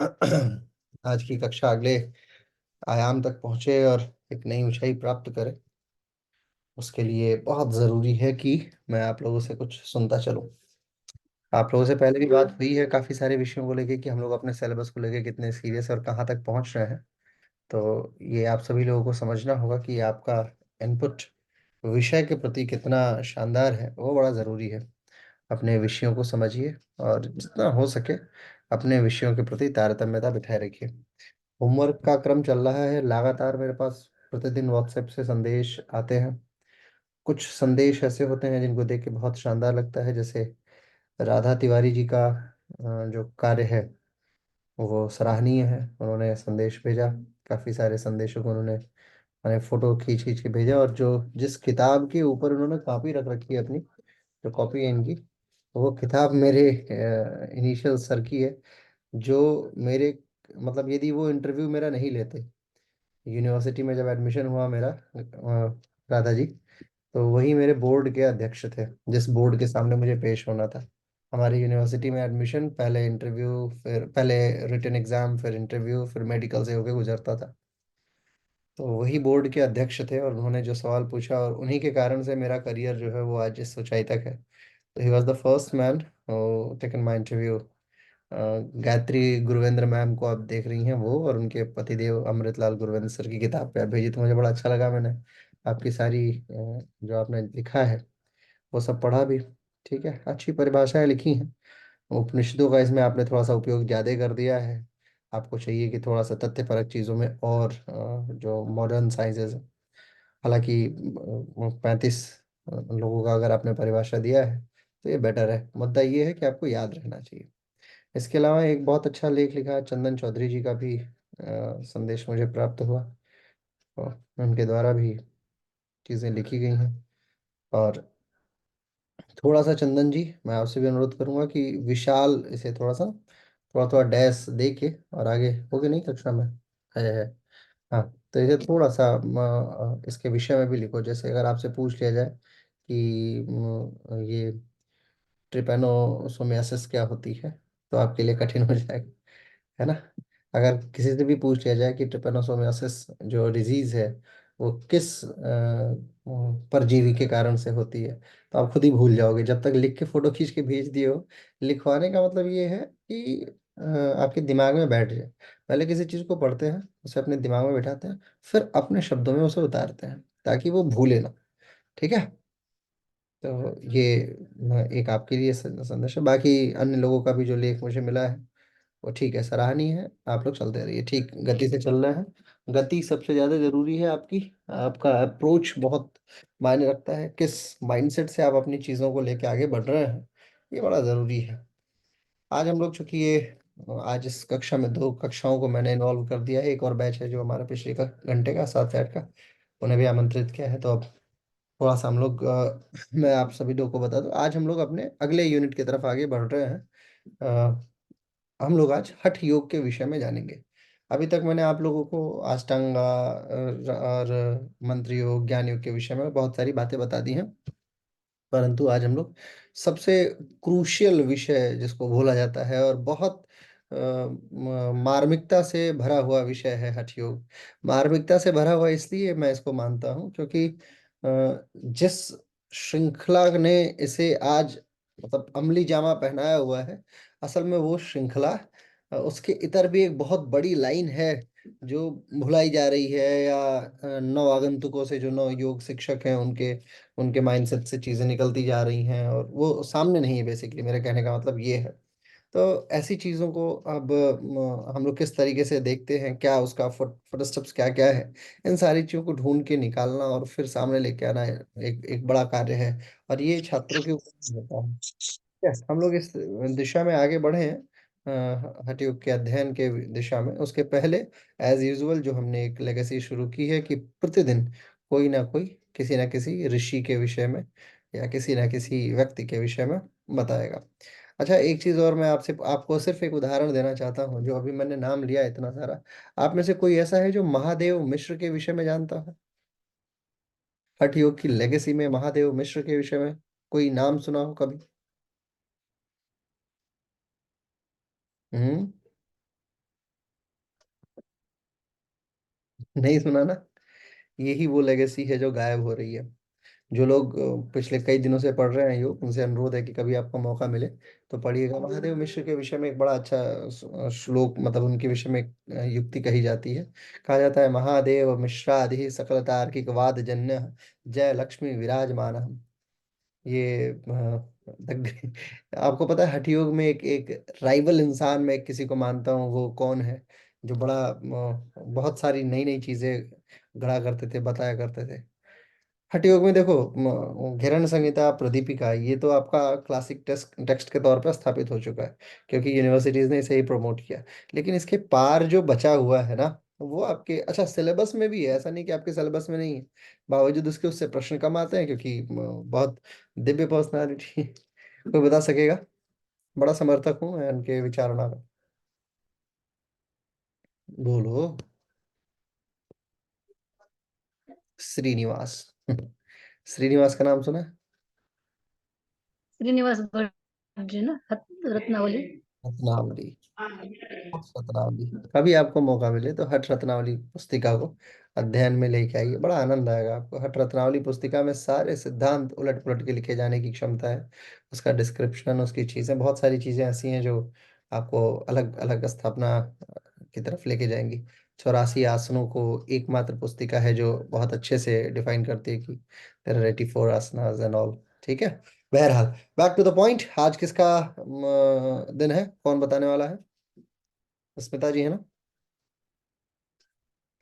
आज की कक्षा अगले आयाम तक पहुंचे और एक नई ऊंचाई प्राप्त करे, उसके लिए बहुत ज़रूरी है कि मैं आप लोगों से कुछ सुनता चलूं। आप लोगों से पहले भी बात हुई है काफ़ी सारे विषयों को लेके कि हम लोग अपने सिलेबस को लेके कितने सीरियस और कहाँ तक पहुंच रहे हैं। तो ये आप सभी लोगों को समझना होगा कि आपका इनपुट विषय के प्रति कितना शानदार है, वो बड़ा ज़रूरी है। अपने विषयों को समझिए और जितना हो सके अपने विषयों के प्रति तारतम्यता बिठाए रखिए। होमवर्क का क्रम चल रहा है लगातार। मेरे पास प्रतिदिन व्हाट्सएप से संदेश आते हैं। कुछ संदेश ऐसे होते हैं जिनको देख के बहुत शानदार लगता है, जैसे राधा तिवारी जी का जो कार्य है वो सराहनीय है। उन्होंने संदेश भेजा, काफ़ी सारे संदेशों को उन्होंने मैंने फोटो खींच खींच के भेजा। और जो जिस किताब के ऊपर उन्होंने कॉपी रख रखी है अपनी, जो कॉपी है इनकी, वो किताब मेरे इनिशियल सर की है। जो मेरे मतलब यदि वो इंटरव्यू मेरा नहीं लेते यूनिवर्सिटी में, जब एडमिशन हुआ मेरा, राधा जी, तो वही मेरे बोर्ड के अध्यक्ष थे, जिस बोर्ड के सामने मुझे पेश होना था। हमारी यूनिवर्सिटी में एडमिशन पहले इंटरव्यू, फिर पहले रिटन एग्जाम, फिर इंटरव्यू, फिर मेडिकल से होके गुजरता था। तो वही बोर्ड के अध्यक्ष थे और उन्होंने जो सवाल पूछा, और उन्हीं के कारण से मेरा करियर जो है वो आज इस ऊंचाई तक है। तो he was the first man taken my interview. Gayatri Guruvendra ma'am को आप देख रही हैं, वो और उनके पतिदेव अमृतलाल गुरुवेंद्र सर की किताब पे आप भेजी, तो मुझे बड़ा अच्छा लगा। मैंने आपकी सारी जो आपने लिखा है वो सब पढ़ा भी। ठीक है, अच्छी परिभाषाएं लिखी हैं। उपनिषदों का इसमें आपने थोड़ा सा उपयोग ज़्यादा कर दिया है। आपको चाहिए कि थोड़ा सा तथ्यपरक चीज़ों में और जो मॉडर्न साइंसेज, हालांकि 35 लोगों का अगर आपने परिभाषा दिया है तो ये बेटर है। मुद्दा ये है कि आपको याद रहना चाहिए। इसके अलावा एक बहुत अच्छा लेख लिखा है चंदन चौधरी जी का भी संदेश मुझे प्राप्त हुआ, और उनके द्वारा भी चीज़ें लिखी गई हैं। और थोड़ा सा चंदन जी, मैं आपसे भी अनुरोध करूंगा कि विशाल इसे थोड़ा सा थोड़ा थोड़ा डैश दे के और आगे हो गए नहीं कक्षा में है। हाँ, तो इसे थोड़ा सा इसके विषय में भी लिखो। जैसे अगर आपसे पूछ लिया जाए कि ये ट्रिपेनोसोमियासिस क्या होती है, तो आपके लिए कठिन हो जाएगा, है ना। अगर किसी से भी पूछ लिया जाए कि ट्रिपेनोसोमियासिस जो डिजीज है वो किस परजीवी के कारण से होती है, तो आप खुद ही भूल जाओगे जब तक लिख के फोटो खींच के भेज दिए हो। लिखवाने का मतलब ये है कि आपके दिमाग में बैठ जाए। पहले किसी चीज़ को पढ़ते हैं, उसे अपने दिमाग में बैठाते हैं, फिर अपने शब्दों में उसे उतारते हैं ताकि वो भूले ना। ठीक है। तो ये एक आपके लिए संदेश है। बाकी अन्य लोगों का भी जो लेख मुझे मिला है वो ठीक है, सराहनीय है। आप लोग चलते रहिए, ठीक गति से चल रहे हैं। गति सबसे ज़्यादा जरूरी है आपकी। आपका अप्रोच बहुत मायने रखता है, किस माइंडसेट से आप अपनी चीज़ों को लेके आगे बढ़ रहे हैं, ये बड़ा ज़रूरी है। आज हम लोग चूंकि ये आज इस कक्षा में दो कक्षाओं को मैंने इन्वॉल्व कर दिया है, एक और बैच है जो हमारा पिछले का घंटे का 7 से 8 का, उन्हें भी आमंत्रित किया है। तो अब थोड़ा सा हम लोग मैं आप सभी लोगों को बता दूं, आज हम लोग अपने अगले यूनिट की तरफ आगे बढ़ रहे हैं। हम लोग आज हठ योग के विषय में जानेंगे। अभी तक मैंने आप लोगों को अष्टांगा और मंत्र योग, ज्ञान योग के विषय में बहुत सारी बातें बता दी हैं। परंतु आज हम लोग सबसे क्रूशियल विषय जिसको बोला जाता है और बहुत मार्मिकता से भरा हुआ विषय है हठ योग। मार्मिकता से भरा हुआ इसलिए मैं इसको मानता हूँ क्योंकि जिस श्रृंखला ने इसे आज मतलब अमली जामा पहनाया हुआ है, असल में वो श्रृंखला उसके इतर भी एक बहुत बड़ी लाइन है जो भुलाई जा रही है, या नव आगंतुकों से, जो नव योग शिक्षक हैं उनके उनके माइंडसेट से चीजें निकलती जा रही हैं और वो सामने नहीं है। बेसिकली मेरे कहने का मतलब ये है। तो ऐसी चीजों को अब हम लोग किस तरीके से देखते हैं, क्या उसका फुटस्टेप्स क्या क्या है, इन सारी चीजों को ढूंढ के निकालना और फिर सामने लेके आना एक एक बड़ा कार्य है। और ये छात्रों के ऊपर होता है। यस, हम लोग इस दिशा में आगे बढ़े हैं, हठ योग के अध्ययन के दिशा में। उसके पहले एज यूजुअल जो हमने एक लेगेसी शुरू की है कि प्रतिदिन कोई ना कोई किसी ना किसी ऋषि के विषय में या किसी ना किसी व्यक्ति के विषय में बताएगा। अच्छा, एक चीज और मैं आपसे आपको सिर्फ एक उदाहरण देना चाहता हूँ। जो अभी मैंने नाम लिया इतना सारा, आप में से कोई ऐसा है जो महादेव मिश्र के विषय में जानता है? हठ योग की लेगेसी में महादेव मिश्र के विषय में कोई नाम सुना हो कभी? हम्म। नहीं सुना ना? यही वो लेगेसी है जो गायब हो रही है। जो लोग पिछले कई दिनों से पढ़ रहे हैं योग, उनसे अनुरोध है कि कभी आपको मौका मिले तो पढ़िएगा। महादेव मिश्र के विषय में एक बड़ा अच्छा श्लोक, मतलब उनके विषय में एक युक्ति कही जाती है। कहा जाता है, महादेव मिश्रादि सकल तार्किक वाद जन्य जय लक्ष्मी विराजमान। ये आपको पता है, हठ योग में एक एक राइवल इंसान मैं किसी को मानता हूँ, वो कौन है? जो बड़ा बहुत सारी नई नई चीजें गढ़ा करते थे, बताया करते थे। हठ योग में देखो, घिरण संहिता, प्रदीपिका, ये तो आपका क्लासिक टेक्स्ट टेक्स्ट के तौर पर स्थापित हो चुका है, क्योंकि यूनिवर्सिटीज ने इसे ही प्रमोट किया। लेकिन इसके पार जो बचा हुआ है ना, वो आपके अच्छा सिलेबस में भी है, ऐसा नहीं कि आपके सिलेबस में नहीं है। बावजूद उसके उससे प्रश्न कम आते हैं, क्योंकि बहुत दिव्य पर्सनालिटी। कोई बता सकेगा? बड़ा समर्थक हूँ मैं उनके विचारणा का। बोलो। श्रीनिवास। श्रीनिवास का नाम सुना है? श्रीनिवास भट जी ना, रत्नावली। रत्नावली। हठ रत्नावली, कभी आपको मौका मिले तो हठ रत्नावली पुस्तिका को अध्ययन में लेके आइए, बड़ा आनंद आएगा आपको। हठ रत्नावली पुस्तिका में सारे सिद्धांत उलट पुलट के लिखे जाने की क्षमता है। उसका डिस्क्रिप्शन, उसकी चीजें, बहुत सारी चीजें ऐसी हैं जो आपको अलग अलग स्थापना की तरफ लेके जाएंगी। 84 आसनों को एकमात्र पुस्तिका है जो बहुत अच्छे से डिफाइन करती है कि there are 84 asanas and all. ठीक है। बहरहाल, बैक टू द पॉइंट, आज किसका दिन है, कौन बताने वाला है? स्मिता जी है ना?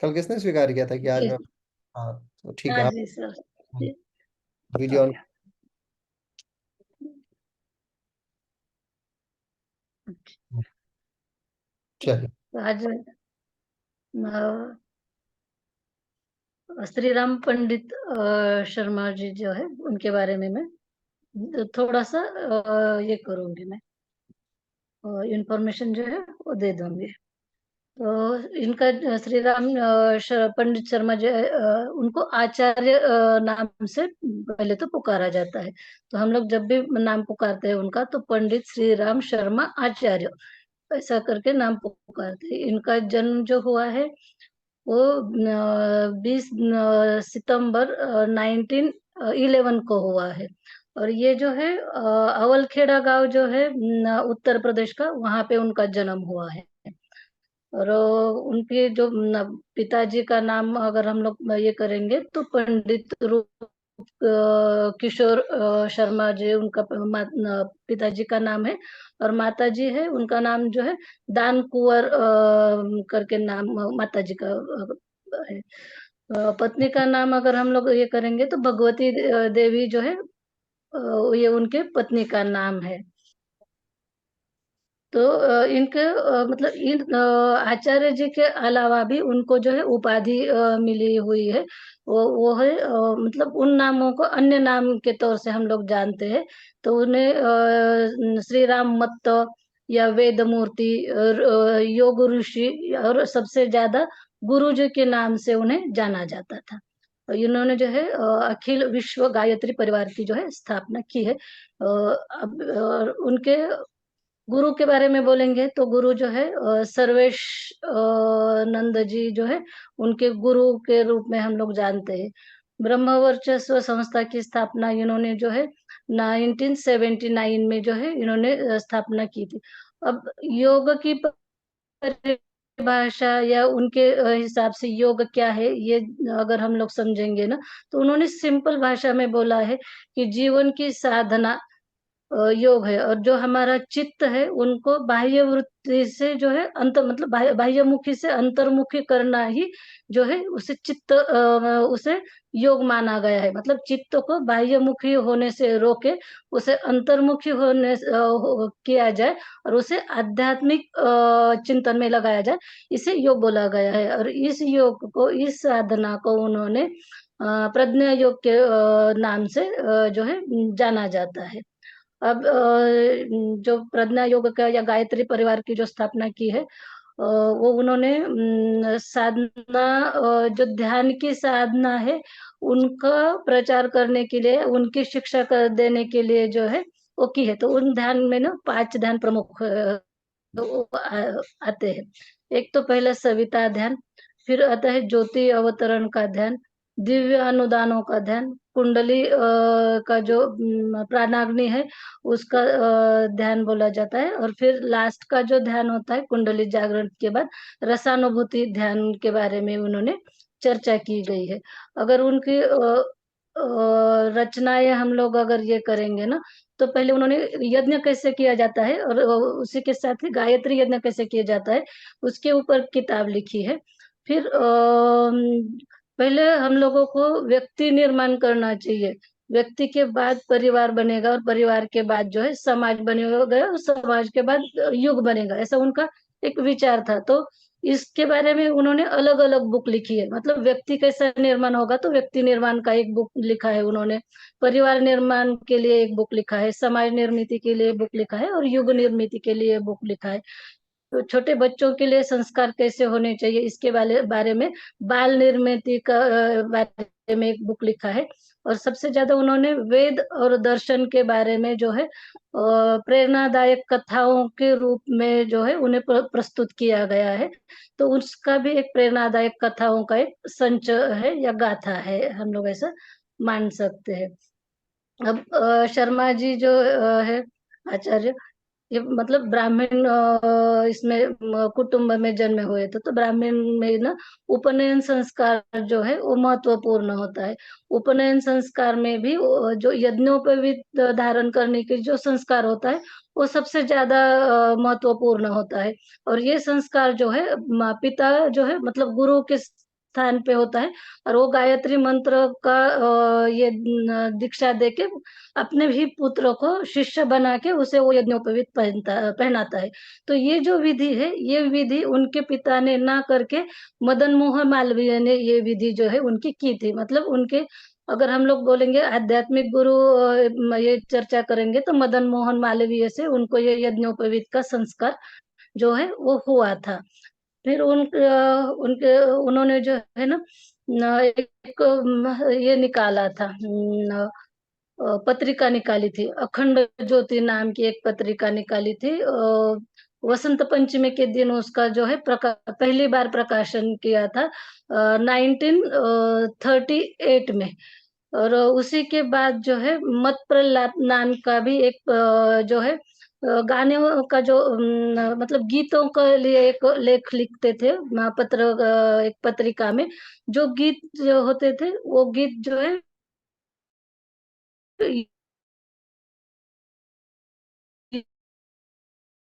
कल किसने स्वीकार किया था कि आज जी। मैं? हाँ, तो ठीक है हाँ आप जी सर। जी, वीडियो ऑन। ओके। चलिए। तो आज श्री राम पंडित शर्मा जी जो है, उनके बारे में मैं थोड़ा सा ये करूंगी, मैं इंफॉर्मेशन जो है वो दे दूंगी। तो इनका श्री राम पंडित शर्मा जो है, उनको आचार्य नाम से पहले तो पुकारा जाता है। तो हम लोग जब भी नाम पुकारते हैं उनका, तो पंडित श्री राम शर्मा आचार्य ऐसा करके नाम पुकारते हैं। इनका जन्म जो हुआ है वो 20 सितंबर 1911 को हुआ है। और ये जो है अवलखेड़ा गांव जो है उत्तर प्रदेश का, वहां पे उनका जन्म हुआ है। और उनके जो पिताजी का नाम अगर हम लोग ये करेंगे, तो पंडित रूप किशोर शर्मा जी उनका पिताजी का नाम है। और माता जी है, उनका नाम जो है दान कुंवर करके नाम माता जी का है। पत्नी का नाम अगर हम लोग ये करेंगे, तो भगवती देवी जो है, ये उनके पत्नी का नाम है। तो इनके मतलब इन आचार्य जी के अलावा भी उनको जो है उपाधि मिली हुई है। वो है मतलब उन नामों को अन्य नाम के तौर से हम लोग जानते हैं। तो उन्हें श्री राम मत्त या वेद मूर्ति और योग ऋषि, और सबसे ज्यादा गुरु जी के नाम से उन्हें जाना जाता था। और इन्होंने जो है अखिल विश्व गायत्री परिवार की जो है स्थापना की है। अब और उनके गुरु के बारे में बोलेंगे, तो गुरु जो है सर्वेश नंद जी जो है, उनके गुरु के रूप में हम लोग जानते हैं। ब्रह्म वर्चस्व संस्था की स्थापना इन्होंने जो है 1979 में जो है इन्होंने स्थापना की थी। अब योग की परिभाषा या उनके हिसाब से योग क्या है, ये अगर हम लोग समझेंगे ना, तो उन्होंने सिंपल भाषा में बोला है कि जीवन की साधना योग है। और जो हमारा चित्त है, उनको बाह्य वृत्ति से जो है अंत मतलब बाह्यमुखी से अंतर्मुखी करना ही जो है उसे चित्त उसे योग माना गया है। मतलब चित्त को बाह्यमुखी होने से रोके, उसे अंतर्मुखी होने किया जाए, और उसे आध्यात्मिक चिंतन में लगाया जाए, इसे योग बोला गया है। और इस योग को, इस साधना को उन्होंने प्रज्ञा योग के नाम से जो है जाना जाता है। अब जो प्रज्ञा योग का या गायत्री परिवार की जो स्थापना की है, वो उन्होंने साधना, जो ध्यान की साधना है, उनका प्रचार करने के लिए, उनकी शिक्षा कर देने के लिए जो है वो की है। तो उन ध्यान में ना 5 ध्यान प्रमुख वो आते हैं। एक तो पहला सविता ध्यान, फिर आता है ज्योति अवतरण का ध्यान, दिव्य अनुदानों का ध्यान, कुंडली का जो प्राणाग्नि है उसका ध्यान बोला जाता है। और फिर लास्ट का जो ध्यान होता है कुंडली जागरण के बाद, रसानुभूति ध्यान के बारे में उन्होंने चर्चा की गई है। अगर उनकी रचनाएं हम लोग अगर ये करेंगे ना, तो पहले उन्होंने यज्ञ कैसे किया जाता है और उसी के साथ ही गायत्री यज्ञ कैसे किया जाता है उसके ऊपर किताब लिखी है। फिर पहले हम लोगों को व्यक्ति निर्माण करना चाहिए, व्यक्ति के बाद परिवार बनेगा और परिवार के बाद जो है समाज बनेगा और समाज के बाद युग बनेगा, ऐसा उनका एक विचार था। तो इसके बारे में उन्होंने अलग अलग बुक लिखी है, मतलब व्यक्ति कैसा निर्माण होगा तो व्यक्ति निर्माण का एक बुक लिखा है उन्होंने, परिवार निर्माण के लिए एक बुक लिखा है, समाज निर्मिति के लिए बुक लिखा है और युग निर्मिति के लिए बुक लिखा है। तो छोटे बच्चों के लिए संस्कार कैसे होने चाहिए इसके बारे में बाल निर्मिति का बारे में एक बुक लिखा है। और सबसे ज्यादा उन्होंने वेद और दर्शन के बारे में जो है प्रेरणादायक कथाओं के रूप में जो है उन्हें प्रस्तुत किया गया है। तो उसका भी एक प्रेरणादायक कथाओं का एक संच है या गाथा है, हम लोग ऐसा मान सकते हैं। अब शर्मा जी जो है आचार्य, ये मतलब ब्राह्मण इसमें कुटुंब में जन्मे हुए थे। तो ब्राह्मण में ना उपनयन संस्कार जो है वो महत्वपूर्ण होता है। उपनयन संस्कार में भी जो यज्ञोपवीत धारण करने के जो संस्कार होता है वो सबसे ज्यादा महत्वपूर्ण होता है। और ये संस्कार जो है पिता जो है मतलब गुरु के स्थान पे होता है, और वो गायत्री मंत्र का ये दीक्षा देके अपने भी पुत्र को शिष्य बना के उसे वो यज्ञोपवीत पहनाता है। तो ये जो विधि है ये विधि उनके पिता ने ना करके मदन मोहन मालवीय ने ये विधि जो है उनकी की थी। मतलब उनके, अगर हम लोग बोलेंगे आध्यात्मिक गुरु ये चर्चा करेंगे तो मदन मोहन मालवीय से उनको ये यज्ञोपवीत का संस्कार जो है वो हुआ था। फिर उनके उन्होंने जो है ना एक ये निकाला था, पत्रिका निकाली थी, अखंड ज्योति नाम की एक पत्रिका निकाली थी। वसंत पंचमी के दिन उसका जो है पहली बार प्रकाशन किया था 1938 में। और उसी के बाद जो है मत प्रहलाद नाम का भी एक जो है गाने का जो मतलब गीतों के लिए एक लेख लिखते थे एक पत्रिका में। जो गीत जो होते थे वो गीत जो है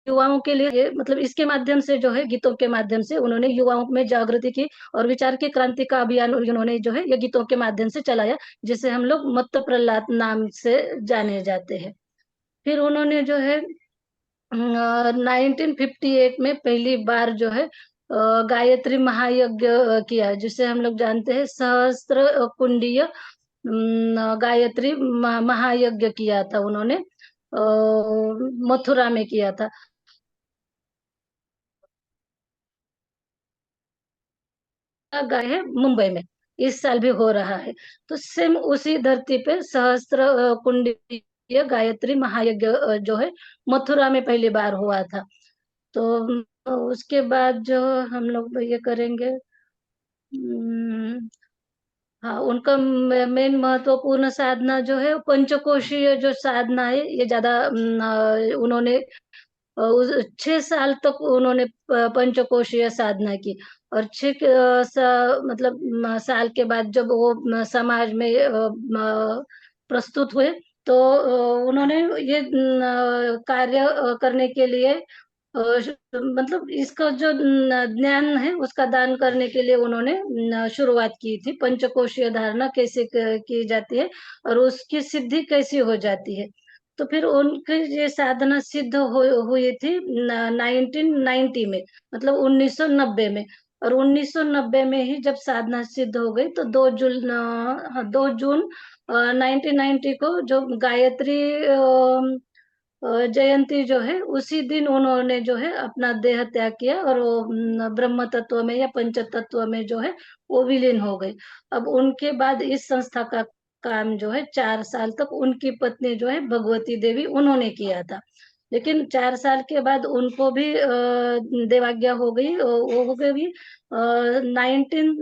युवाओं के लिए मतलब इसके माध्यम से जो है गीतों के माध्यम से उन्होंने युवाओं में जागृति की और विचार की क्रांति का अभियान उन्होंने जो है ये गीतों के माध्यम से चलाया, जिसे हम लोग मत्त प्रहलाद नाम से जाने जाते हैं। फिर उन्होंने जो है 1958 में पहली बार जो है गायत्री महायज्ञ किया, जिसे हम लोग जानते हैं सहस्त्र कुंडीय गायत्री महायज्ञ किया था उन्होंने, मथुरा में किया था। गए हैं मुंबई में, इस साल भी हो रहा है। तो सेम उसी धरती पे सहस्त्र कुंडीय गायत्री महायज्ञ जो है मथुरा में पहली बार हुआ था। तो उसके बाद जो हम लोग ये करेंगे, हाँ उनका मेन महत्वपूर्ण साधना जो है पंचकोशीय जो साधना है ये ज्यादा उन्होंने 6 साल तक उन्होंने पंचकोशीय साधना की। और मतलब साल के बाद जब वो समाज में प्रस्तुत हुए तो उन्होंने ये कार्य करने के लिए मतलब इसका जो ज्ञान है उसका दान करने के लिए उन्होंने शुरुआत की थी, पंचकोशीय धारणा कैसे की जाती है और उसकी सिद्धि कैसी हो जाती है। तो फिर उनकी ये साधना सिद्ध हुई थी 1990 में, मतलब 1990 में। और 1990 में ही जब साधना सिद्ध हो गई तो 2 जून 1990 को जो गायत्री जयंती जो है उसी दिन उन्होंने जो है अपना देह त्याग किया और वो ब्रह्म तत्व में या पंच तत्व में जो है वो विलीन हो गए। अब उनके बाद इस संस्था का काम जो है 4 साल तक उनकी पत्नी जो है भगवती देवी उन्होंने किया था। लेकिन 4 साल के बाद उनको भी देवाज्ञा हो गई, वो हो गई 19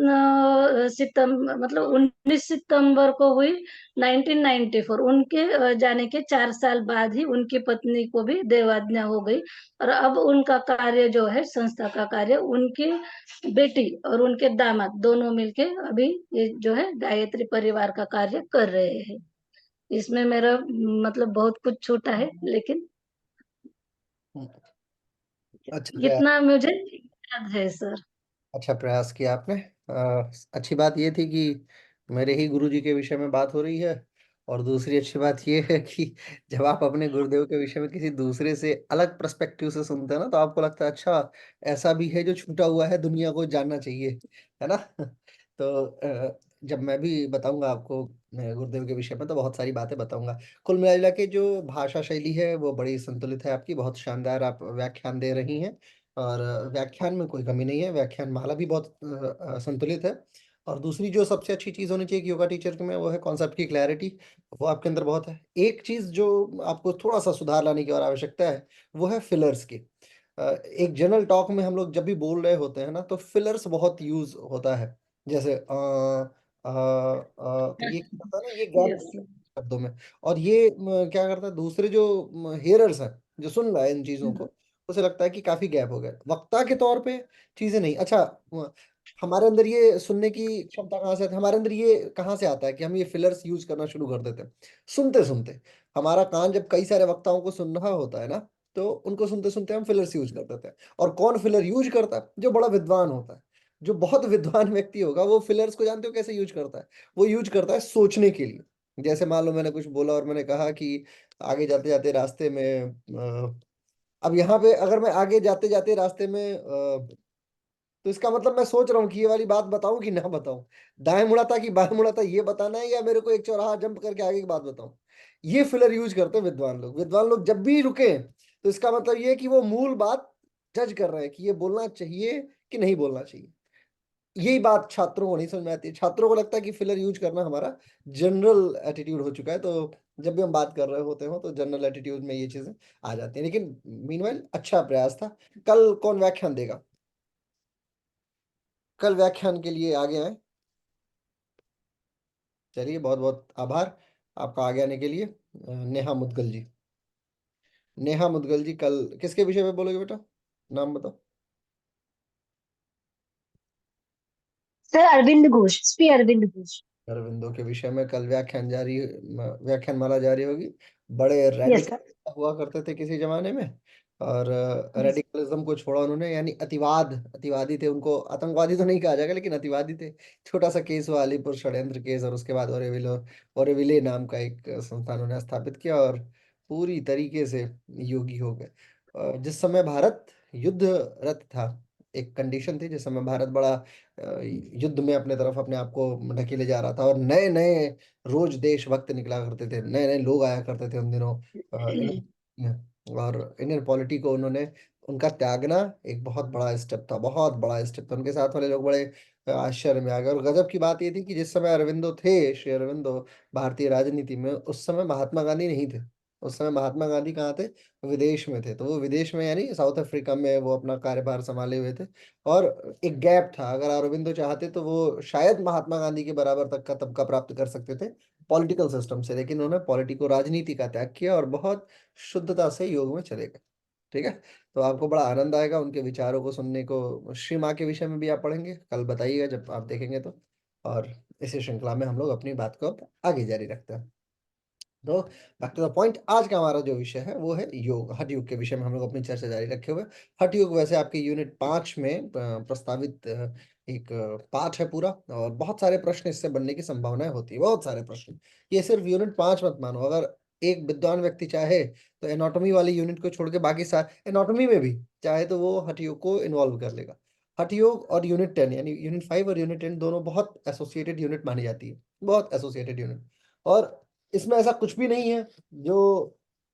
सितंबर, मतलब 19 सितंबर को हुई 1994। उनके जाने के 4 साल बाद ही उनकी पत्नी को भी देवाज्ञा हो गई। और अब उनका कार्य जो है, संस्था का कार्य, उनकी बेटी और उनके दामाद दोनों मिलके अभी ये जो है गायत्री परिवार का कार्य कर रहे हैं। इसमें मेरा मतलब बहुत कुछ छूटा है, लेकिन हम्म, अच्छा प्रयास। इतना मुझे याद है सर। अच्छा प्रयास किया आपने। अच्छी बात ये थी कि मेरे ही गुरुजी के विषय में बात हो रही है। और दूसरी अच्छी बात ये है कि जब आप अपने गुरुदेव के विषय में किसी दूसरे से अलग पर्सपेक्टिव से सुनते हैं ना, तो आपको लगता है अच्छा ऐसा भी है जो छूटा हुआ है, दुनिया को जानना चाहिए, है ना। तो जब मैं भी बताऊंगा आपको मेरे गुरुदेव के विषय में, तो बहुत सारी बातें बताऊंगा। कुल मिला के जो भाषा शैली है वो बड़ी संतुलित है आपकी, बहुत शानदार आप व्याख्यान दे रही हैं। और व्याख्यान में कोई कमी नहीं है, व्याख्यान माला भी बहुत संतुलित है। और दूसरी जो सबसे अच्छी चीज़ होनी चाहिए कि योगा टीचर के में, वो है कॉन्सेप्ट की क्लैरिटी। वो आपके अंदर बहुत है। एक चीज़ जो आपको थोड़ा सा सुधार लाने की और आवश्यकता है, वो है फिलर्स की। एक जनरल टॉक में हम लोग जब भी बोल रहे होते हैं ना, तो फिलर्स बहुत यूज होता है। जैसे तो ये क्या होता है ना, ये गैप यस। शब्दों में। और ये क्या करता है, दूसरे जो हेयरर्स हैं, जो सुन रहा है इन चीजों को, उसे लगता है कि काफी गैप हो गया वक्ता के तौर पे। चीजें नहीं अच्छा। हमारे अंदर ये सुनने की क्षमता कहाँ से आती है, हमारे अंदर ये कहाँ से आता है कि हम ये फिलर्स यूज करना शुरू कर देते हैं सुनते सुनते। हमारा कान जब कई सारे वक्ताओं को सुन रहा होता है ना, तो उनको सुनते सुनते हम फिलर्स यूज कर देते हैं। और कौन फिलर यूज करता है? जो बड़ा विद्वान होता है। जो बहुत विद्वान व्यक्ति होगा, वो फिलर्स को जानते हो कैसे यूज करता है? वो यूज करता है सोचने के लिए। जैसे मान लो मैंने कुछ बोला और मैंने कहा कि आगे जाते जाते रास्ते में अब यहाँ पे अगर मैं आगे जाते जाते रास्ते में तो इसका मतलब मैं सोच रहा हूँ कि ये वाली बात बताऊं कि ना बताऊं। दाएं मुड़ा था कि बाएं मुड़ा था, ये बताना है, या मेरे को एक चौराहा जंप करके आगे की बात बताऊं। ये फिलर यूज करते हैं विद्वान लोग। विद्वान लोग जब भी रुके, तो इसका मतलब ये है कि वो मूल बात जज कर रहे हैं कि ये बोलना चाहिए कि नहीं बोलना चाहिए। यही बात छात्रों को नहीं समझ में आती है। छात्रों को लगता है कि फिलर यूज करना हमारा जनरल एटीट्यूड हो चुका है। तो जब भी हम बात कर रहे होते हो, तो जनरल एटीट्यूड में ये चीजें आ जाती हैं। लेकिन मीनवाइल अच्छा प्रयास था। कल कौन व्याख्यान देगा? कल व्याख्यान के लिए आगे आए। चलिए, बहुत बहुत आभार आपका आगे आने के लिए। नेहा मुदगल जी। नेहा मुदगल जी कल किसके विषय में बोलोगे बेटा? नाम बताओ। सर अरविंद घोष, श्री अरविंद घोष। अरविंदो के विषय में कल व्याख्यान माला जारी होगी। बड़े यस रेडिकल सर। हुआ करते थे किसी जमाने में। और यस। रेडिकलिज्म को छोड़ा उन्होंने, यानी अतिवाद, अतिवादी थे। उनको आतंकवादी तो नहीं कहा जाएगा, लेकिन अतिवादी थे। छोटा सा केस हुआ अलीपुर षड्यंत्र केस, और उसके बाद ओरेविले नाम का एक संस्थान उन्होंने स्थापित किया, और पूरी तरीके से योगी हो गए। जिस समय भारत युद्ध रत था, एक कंडीशन थी जिस समय भारत बड़ा युद्ध में अपने तरफ अपने आप को ढकेले जा रहा था, और नए नए रोज देशभक्त निकला करते थे, नए नए लोग आया करते थे उन दिनों और इंडियन पॉलिटी को उन्होंने, उनका त्यागना एक बहुत बड़ा स्टेप था, बहुत बड़ा स्टेप था। उनके साथ वाले लोग बड़े आश्चर्य में आ गए। और गजब की बात ये थी कि जिस समय अरविंदो थे, श्री अरविंदो, भारतीय राजनीति में, उस समय महात्मा गांधी नहीं थे। उस समय महात्मा गांधी कहाँ थे? विदेश में थे। तो वो विदेश में, यानी साउथ अफ्रीका में वो अपना कार्यभार संभाले हुए थे। और एक गैप था। अगर अरविंदो चाहते तो वो शायद महात्मा गांधी के बराबर तक का तबका प्राप्त कर सकते थे पॉलिटिकल सिस्टम से, लेकिन उन्होंने पॉलिटिको राजनीति का त्याग किया और बहुत शुद्धता से योग में चले गए। ठीक है। तो आपको बड़ा आनंद आएगा उनके विचारों को सुनने को। श्री माँ के विषय में भी आप पढ़ेंगे, कल बताइएगा जब आप देखेंगे तो। और इसी श्रृंखला में हम लोग अपनी बात को अब आगे जारी रखते हैं। तो बैक टू द पॉइंट, आज का हमारा जो विषय है वो है योग। हठ योग के विषय में हम लोग अपनी चर्चा जारी रखे हुए। हठ योग वैसे आपके यूनिट 5 में प्रस्तावित एक पाठ है पूरा, और बहुत सारे प्रश्न इससे बनने की संभावनाएं होती है, बहुत सारे प्रश्न। ये सिर्फ यूनिट 5 मत मानो। अगर एक विद्वान व्यक्ति चाहे तो एनाटॉमी वाली यूनिट को छोड़ के बाकी सारे, एनाटॉमी में भी चाहे तो वो हठ योग को इन्वॉल्व कर लेगा। हठ योग और यूनिट 10, यानी यूनिट 5 और यूनिट 10 दोनों बहुत एसोसिएटेड यूनिट मानी जाती है, बहुत एसोसिएटेड यूनिट। और इसमें ऐसा कुछ भी नहीं है जो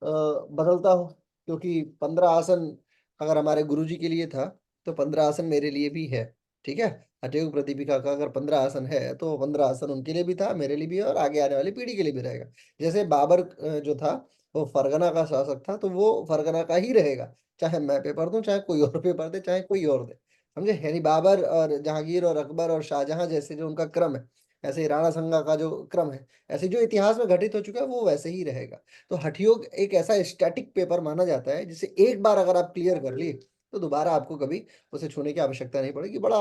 बदलता हो, क्योंकि 15 आसन अगर हमारे गुरुजी के लिए था, तो 15 आसन मेरे लिए भी है। ठीक है। हठयोग प्रदीपिका का अगर 15 आसन है, तो 15 आसन उनके लिए भी था, मेरे लिए भी है, और आगे आने वाली पीढ़ी के लिए भी रहेगा। जैसे बाबर जो था, वो फरगना का शासक था, तो वो फरगना का ही रहेगा, चाहे मैं पेपर दूं, चाहे कोई और पेपर दे, चाहे कोई और दे। समझे? यानी बाबर और जहांगीर और अकबर और शाहजहां जैसे जो उनका क्रम है, ऐसे ही राणा संगा का जो क्रम है, ऐसे जो इतिहास में घटित हो चुका है, वो वैसे ही रहेगा। तो हठयोग एक ऐसा स्टैटिक पेपर माना जाता है जिसे एक बार अगर आप क्लियर कर लिए, तो दोबारा आपको कभी उसे छूने की आवश्यकता नहीं पड़ेगी। बड़ा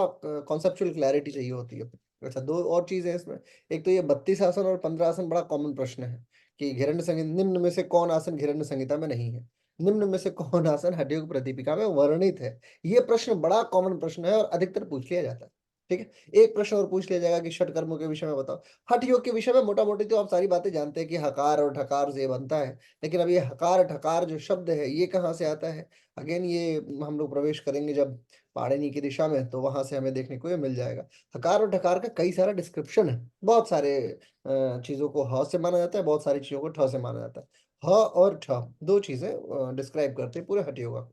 कॉन्सेप्चुअल क्लैरिटी चाहिए होती है। अच्छा, दो और चीजें हैं इसमें। एक तो ये 32 आसन और 15 आसन बड़ा कॉमन प्रश्न है कि हिरण्य संहिता, निम्न में से कौन आसन हिरण्य संहिता में नहीं है, निम्न में से कौन आसन हठयोग प्रदीपिका में वर्णित है। ये प्रश्न बड़ा कॉमन प्रश्न है और अधिकतर पूछ लिया जाता है। ठीक है, एक प्रश्न और पूछ लिया जाएगा कि षट कर्मों के विषय में बताओ। हठ योग के विषय में मोटा मोटी तो आप सारी बातें जानते हैं कि हकार और ढकार से बनता है, लेकिन अब ये हकार ढकार जो शब्द है ये कहाँ से आता है, अगेन ये हम लोग प्रवेश करेंगे जब पाणिनि की दिशा में, तो वहां से हमें देखने को ये मिल जाएगा। हकार और ढकार का कई सारा डिस्क्रिप्शन है, बहुत सारे चीजों को ह से माना जाता है, बहुत सारी चीजों को ठ से माना जाता है। ह और ठ दो चीजें डिस्क्राइब करते हैं पूरे हठ योगा को।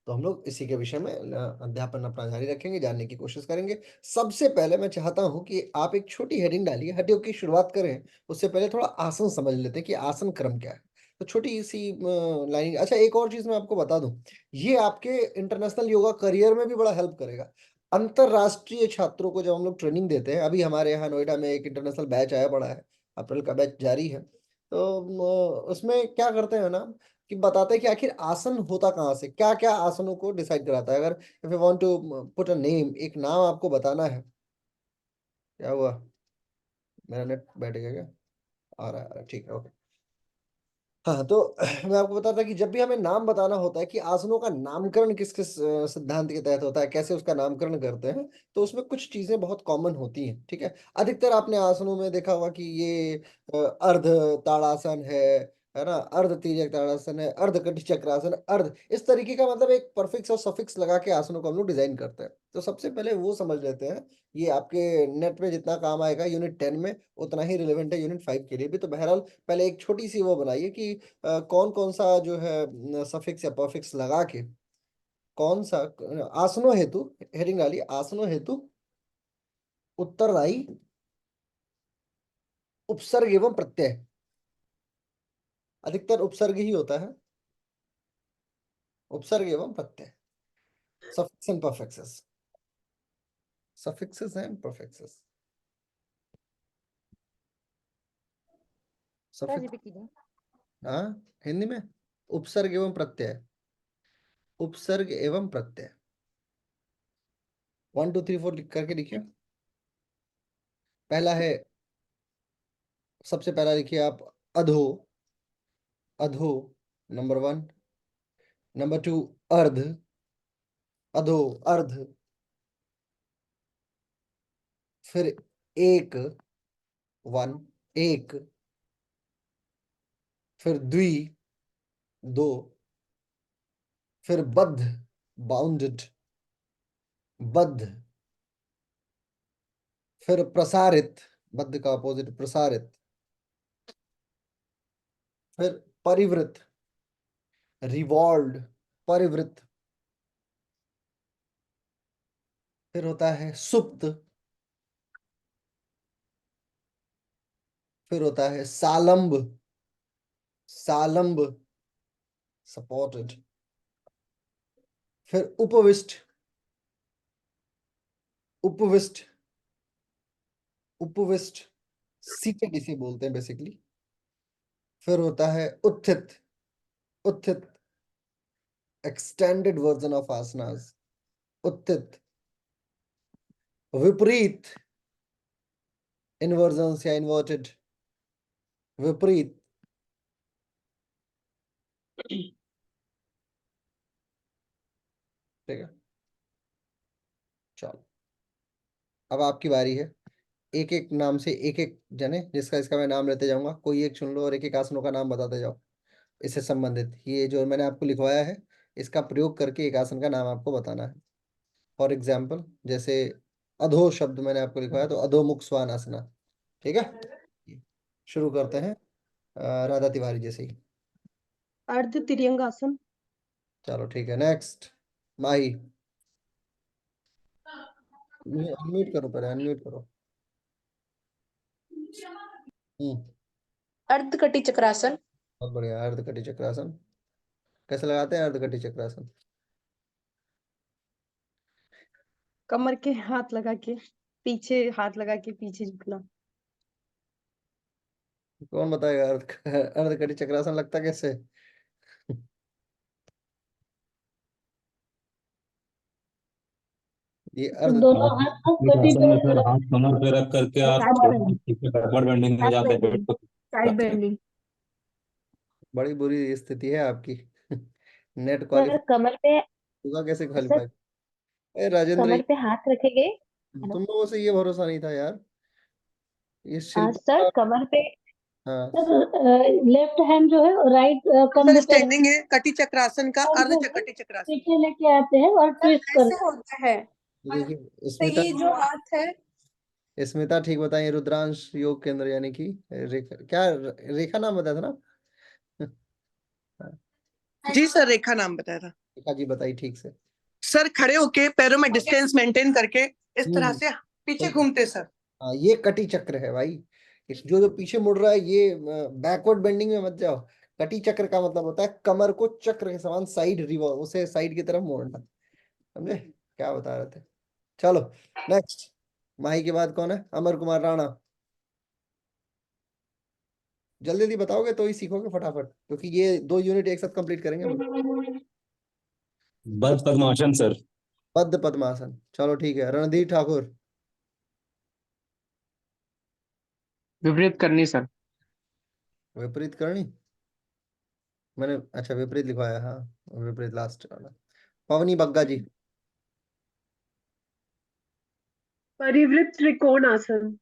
तो हम लोग इसी के विषय में अध्यापन अपना जारी रखेंगे, जानने की कोशिश करेंगे। सबसे पहले मैं चाहता हूं कि आप एक छोटी हेडिंग डालिए, हठ योग की शुरुआत करें उससे पहले थोड़ा आसन समझ लेते हैं कि आसन क्रम क्या है। तो छोटी सी लाइन। अच्छा, एक और चीज मैं आपको बता दूं, ये आपके इंटरनेशनल योगा करियर में भी बड़ा हेल्प करेगा। अंतरराष्ट्रीय छात्रों को जब हम लोग ट्रेनिंग देते हैं, अभी हमारे यहाँ नोएडा में एक इंटरनेशनल बैच आया पड़ा है, अप्रैल का बैच जारी है, तो उसमें क्या करते हैं ना कि बताते हैं कि आखिर आसन होता कहाँ से, क्या क्या आसनों को डिसाइड कराता है। अगर if you want to put a name, एक नाम आपको बताना है। क्या हुआ? मेरा नेट बैठ गया क्या? आ रहा है, ठीक है, ओके। हाँ, तो मैं आपको बताता कि जब भी हमें नाम बताना होता है कि आसनों का नामकरण किस किस सिद्धांत के तहत होता है, कैसे उसका नामकरण करते हैं, तो उसमें कुछ चीजें बहुत कॉमन होती हैं। ठीक है, अधिकतर आपने आसनों में देखा होगा कि ये अर्ध ताड़ासन है ना, अर्ध तिर्यक ताड़ासन है, अर्ध कटी चक्रासन, अर्ध, इस तरीके का मतलब एक परफिक्स और सफिक्स लगा के आसनों को हम लोग डिजाइन करते हैं। तो सबसे पहले वो समझ लेते हैं। ये आपके नेट में जितना काम आएगा यूनिट 10 में, उतना ही रिलेवेंट है यूनिट 5 के लिए भी। तो बहरहाल पहले एक छोटी सी वो बनाइए कि कौन कौन सा जो है सफिक्स या परफिक्स लगा के कौन सा आसनों हेतु, हेडिंग डालिए, आसनों हेतु उत्तरदायी उपसर्ग एवं प्रत्यय। अधिकतर उपसर्ग ही होता है, उपसर्ग एवं प्रत्यय, suffix and prefixes, suffixes and prefixes, sir suffix. Repeat कीजिए। हाँ, हिंदी में उपसर्ग एवं प्रत्यय, उपसर्ग एवं प्रत्यय, 1 2 3 4 लिख करके लिखिए। पहला है, सबसे पहला लिखिए आप, अधो, अधो, नंबर 1। नंबर 2, अर्ध, अधो, अर्ध। फिर एक, 1, एक। फिर द्वि, 2। फिर बद्ध, बाउंडेड, बद्ध। फिर प्रसारित, बद्ध का अपोजिट प्रसारित। फिर परिवृत, रिवॉल्व्ड, परिवृत। फिर होता है सुप्त। फिर होता है सालंब, सालंब, सपोर्टेड। फिर उपविष्ट, उपविष्ट, उपविष्ट, सीटेड इसे बोलते हैं बेसिकली। फिर होता है उत्थित, उत्थित, एक्सटेंडेड वर्जन ऑफ आसनास, उत्थित। विपरीत, इन्वर्जन या इन्वर्टेड, विपरीत। ठीक है, चलो, अब आपकी बारी है। एक एक नाम से एक एक जने जिसका इसका मैं नाम लेते जाऊंगा, कोई एक चुन लो और एक एक आसनों का नाम बताते जाओ इससे संबंधित। ये जो मैंने आपको लिखवाया है, इसका प्रयोग करके एक आसन का नाम आपको बताना है। फॉर एग्जाम्पल, जैसे अधो शब्द मैंने आपको लिखवाया, तो अधोमुख स्वानासना। ठीक है, शुरू करते हैं राधा तिवारी जैसे ही। अर्ध तिरंगासन। चलो ठीक है, नेक्स्ट, माही। अनम्यूट करो, पहले अनम्यूट करो। हम्म। अर्ध कटी चक्रासन। बहुत बढ़िया, अर्ध कटी चक्रासन। कैसे लगाते हैं अर्ध कटी चक्रासन? कमर के हाथ लगा के, पीछे हाथ लगा के पीछे झुकना। कौन बताएगा अर्ध कटी चक्रासन लगता कैसे? ये अर्ध दोनों हाथ को इस कटी आसन पे में सर हाथ कमर पे रख करके आप साइड बेंडिंग, पीछे बैकवर्ड बेंडिंग में साइड जाते हैं, पेट बेंडिंग, को साइड जाते हैं। बेंडिंग। बड़ी बुरी स्थिति है आपकी। नेट सर क्वालिफाई कमर पे, होगा कैसे सर क्वालिफाई? ए राजेंद्र, कमर पे हाथ रखेंगे। हेलो। तुम लोगों से ये भरोसा नहीं था यार, ये सर शिल्पा। कमर पे, हाँ, सर लेफ्ट हैंड जो है राइट कंधे पे अंडरस्टैंडिंग है कटी चक्रासन का, और अर्ध जो है कटी चक्रासन। पीछे लेके आते हैं और सर ट्विस्ट ऐसे करते होता है, ये देखिए तो स्मिता। ये जो हाथ है, स्मिता ठीक बताइए, रुद्रांश योग केंद्र यानी कि रेखा, क्या रेखा नाम बताया था ना? हाँ, जी सर रेखा नाम बताया था। रेखा जी बताइए ठीक से। सर खड़े होके पैरों में डिस्टेंस मेंटेन करके इस तरह हम्म, से पीछे सही। घूमते सर। हाँ, ये कटी चक्र है भाई। इस जो जो पीछे मुड़ रहा है ये बैकवर्ड बेंडिंग में मत जाओ। कटी चक्र का मतलब होता है कमर को चक्र के समान साइड रिवॉल्व, उसे साइड की तरफ मोड़ना। समझे क्या बता रहे थे? चलो नेक्स्ट। माही के बाद कौन है? अमर कुमार राणा। जल्दी जल्दी बताओगे तो ही सीखोगे फटाफट, क्योंकि ये 2 यूनिट एक साथ कंप्लीट करेंगे हम। बद्ध पद्मासन सर। बद्ध पद्मासन, चलो ठीक है। रणधीर ठाकुर। विपरीत करनी सर। विपरीत करनी, मैंने अच्छा विपरीत लिखवाया, हाँ विपरीत लास्ट वाला। पवनी बग्गा जी। परिवृत त्रिकोण आसन।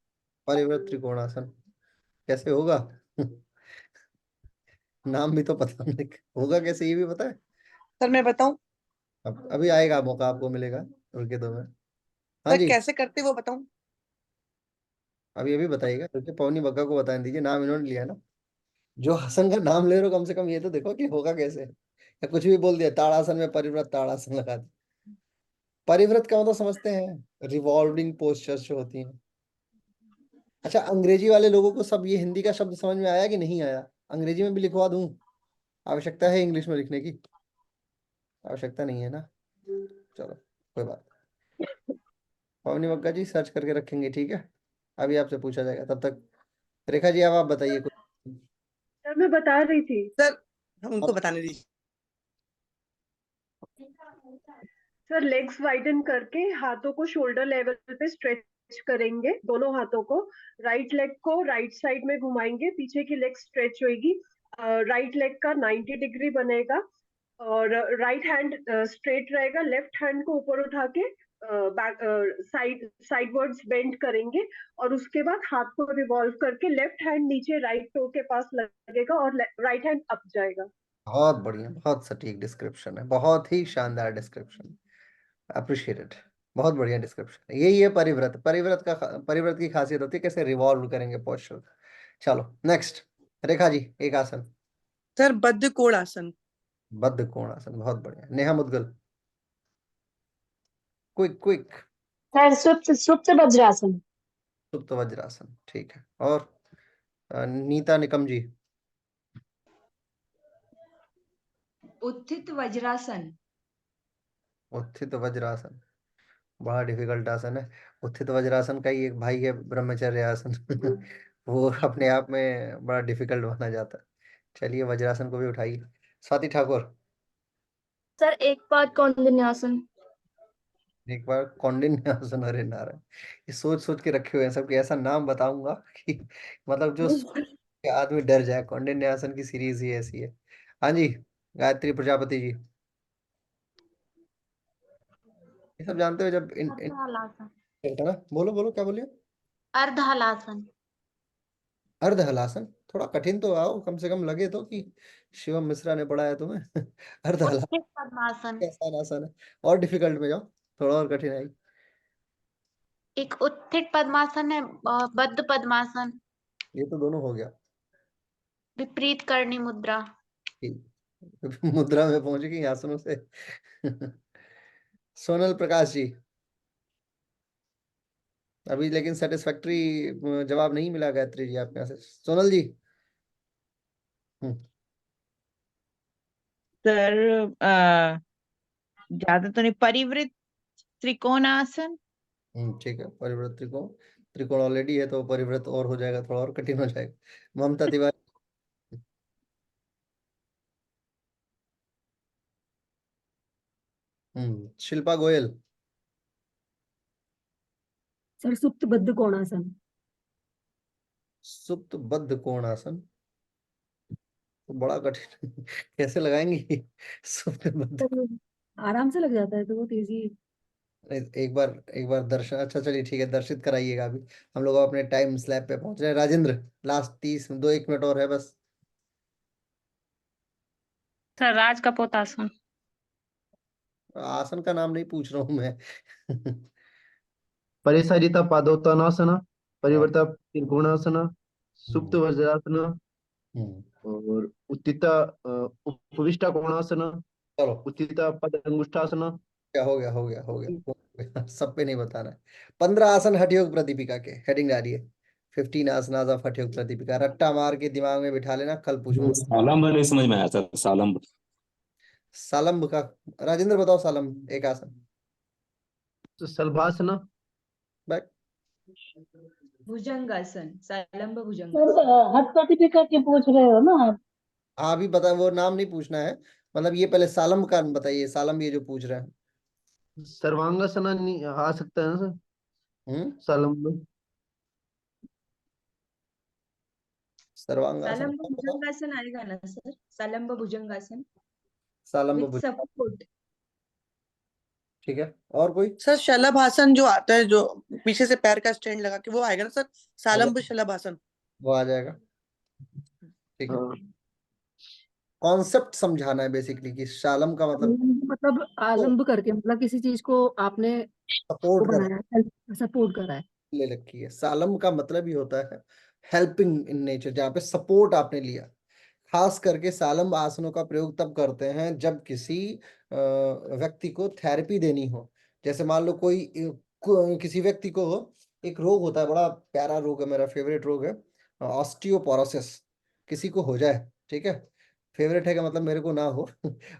परिवृत त्रिकोणासन, कैसे होगा? नाम भी तो पता नहीं होगा कैसे, ये भी पता है? सर मैं बताऊं? अब अभी आएगा मौका, आपको मिलेगा, रुके दो मैं। हाँ सर जी, कैसे करते वो बताऊं? अभी अभी बताइएगा, रुके पवनी बग्गा को बता दीजिए, नाम इन्होंने लिया है ना। जो हसन का नाम ले रहे हो कम से कम ये तो देखो कि होगा कैसे, या कुछ भी बोल दिया ताड़ासन में परिव्रत ताड़ासन लगा दिया। परिव्रत का मतलब समझते हैं, रिवॉल्विंग पोस्चर्स जो होती हैं। अच्छा, अंग्रेजी वाले लोगों को सब ये हिंदी का शब्द समझ में आया कि नहीं आया? अंग्रेजी में भी लिखवा दूं? आवश्यकता है इंग्लिश में लिखने की? आवश्यकता नहीं है ना, चलो कोई बात नहीं। पवनी बग्गा जी सर्च करके रखेंगे, ठीक है? अभी आपसे पूछा जाएगा, तब तक रेखा जी अब आप बताइए कुछ। सर मैं बता रही थी। सर हम उनको अब बताने दीजिए। सर लेग्स वाइडन करके हाथों को शोल्डर लेवल पे स्ट्रेच करेंगे, दोनों हाथों को। राइट लेग को राइट साइड में घुमाएंगे, पीछे की लेग स्ट्रेच होगी। राइट लेग का 90 डिग्री बनेगा और राइट हैंड स्ट्रेट रहेगा। लेफ्ट हैंड को ऊपर उठा के बैक साइड साइडवर्ड्स बेंड करेंगे और उसके बाद हाथ को रिवॉल्व करके लेफ्ट हैंड नीचे राइट टो के पास लगेगा और राइट हैंड अप जाएगा। बहुत बढ़िया, बहुत सटीक डिस्क्रिप्शन है, बहुत ही शानदार डिस्क्रिप्शन, अप्रिशिएटेड। बहुत बढ़िया डिस्क्रिप्शन है, यही है परिव्रत। परिव्रत की खासियत होती है कैसे रिवॉल्व करेंगे पोस्चर। चलो नेक्स्ट, रेखा जी एक आसन। सर बद्ध कोण आसन। बद्ध कोणासन, बहुत बढ़िया। Neha Mudgal. Quick quick. Sir सुप्त सुप्त वज्रासन। सुप्त वज्रासन, ठीक है। और नीता निकम जी। उत्थित वज्रासन। उत्थित वज्रासन, बड़ा डिफिकल्ट आसन है। उत्थित वज्रासन का ही एक भाई है ब्रह्मचर्य आसन। वो अपने आप में बड़ा डिफिकल्ट माना जाता है। चलिए वज्रासन को भी उठाइए। स्वाति ठाकुर। सर एक पाद कौंडिन्यासन। एक बार कौंडिन्य आसन, अरे नारायण, ये सोच सोच के रखे हुए हैं सबके, ऐसा नाम बताऊंगा कि मतलब जो सोच के आदमी डर जाए। कौंडिन्य आसन की सीरीज ही ऐसी है। हाँ जी, गायत्री प्रजापति जी। ये सब जानते हो जब इन अर्धहलासन। चलता ना, बोलो बोलो क्या बोलिए? अर्धहलासन। अर्ध हलासन, थोड़ा कठिन तो आओ, कम से कम लगे तो कि शिवम मिश्रा ने पढ़ाया तुम्हें। अर्ध हलासन उत्थित पद्मासन। आसान आसान है, और डिफिकल्ट में जाओ, थोड़ा और कठिन है। एक उत्थित पद्मासन है, बद्ध पद्मासन। ये तो दोनों हो गया। विपरीत करनी मुद्रा। ठीक। मुद्रा में पहुंच गई आसनों से। सोनल प्रकाश जी। अभी लेकिन सेटिस्फैक्टरी जवाब नहीं मिला गायत्री जी आपके यहाँ से। सोनल जी। हम्म, सर ज्यादा तो नहीं, परिवृत्त त्रिकोणासन। ठीक है, परिवृत्त त्रिकोण। त्रिकोण ऑलरेडी है तो परिवृत्त और हो जाएगा, थोड़ा और कठिन हो जाएगा। ममता तिवारी। शिल्पा गोयल। सर सुप्त बद्ध कोणासन। सुप्त बद्ध कोणासन तो बड़ा कठिन कैसे लगाएंगे सुप्त बद्ध। सर आराम से लग जाता है तो बहुत इजी। एक बार दर्शन, अच्छा चलिए ठीक है, दर्शित कराइएगा। अभी हम लोग अपने टाइम स्लैब पे पहुंच रहे हैं। राजेंद्र, लास्ट 1 मिनट और है बस। सर राज कपोत आसन। आसन का नाम नहीं पूछ रहा हूं मैं परिसरिता पादोत्तानासना, हाँ। परिवर्ता त्रिकोणासना, सुप्त हम्म। वज्रासना हम्म। और उत्थिता उपविष्टा कोणासना, चलो, उत्थिता पद अंगुष्ठासना। क्या हो गया, हो गया, हो गया, हो गया। सब पे नहीं बताना है। 15 आसन हठयोग प्रदीपिका के, हेडिंग डालिए। 15 आसनास ऑफ हठयोग प्रदीपिका, रट्टा मार के दिमाग में बिठा लेना, कल पूछूंगा। सालंब नहीं समझ में आया सर, सालंब। सालंब का, राजेंद्र बताओ सालंब एक आसन। सलभासना। बैक। भुजंगासन, सालंब सर भुजंगासन। हट प्रतिपिका के पूछ रहे हो ना आप? हाँ अभी बता, वो नाम नहीं पूछना है। मतलब ये पहले सालंब का बताइए, सालंब ये जो पूछ रहे हैं। सर्वांगासना आ सकता है ना सर, हम्म। सालंब। सर्वांगासन सालंब बताओ। भुजंगासन आएगा ना सर, सालंब भुजंगासन सालंब विथ भुज, सपोर्ट। ठीक है। और कोई? सर शलभासन जो आता है, जो पीछे से पैर का स्टैंड लगा के, वो आएगा ना सर, आ सालंब जाए, शलभासन। वो आ जाएगा। ठीक है। हाँ। कॉन्सेप्ट समझाना है बेसिकली कि सालम का मतलब मतलब आलम्ब करके, मतलब किसी चीज को आपने वो सपोर्ट कर बनाया है, सपोर्ट करा है। ले रखी है। सालम का मतलब ही होता है हेल्पिंग इन नेचर, जहाँ पे सपोर्ट आपने लिया। खास करके सालम आसनों का प्रयोग तब करते हैं जब किसी व्यक्ति को थेरेपी देनी हो। जैसे मान लो किसी व्यक्ति को एक रोग होता है, बड़ा प्यारा रोग है, मेरा फेवरेट रोग है, ऑस्टियोपोरोसिस। किसी को हो जाए, ठीक है, फेवरेट है का मतलब मेरे को ना हो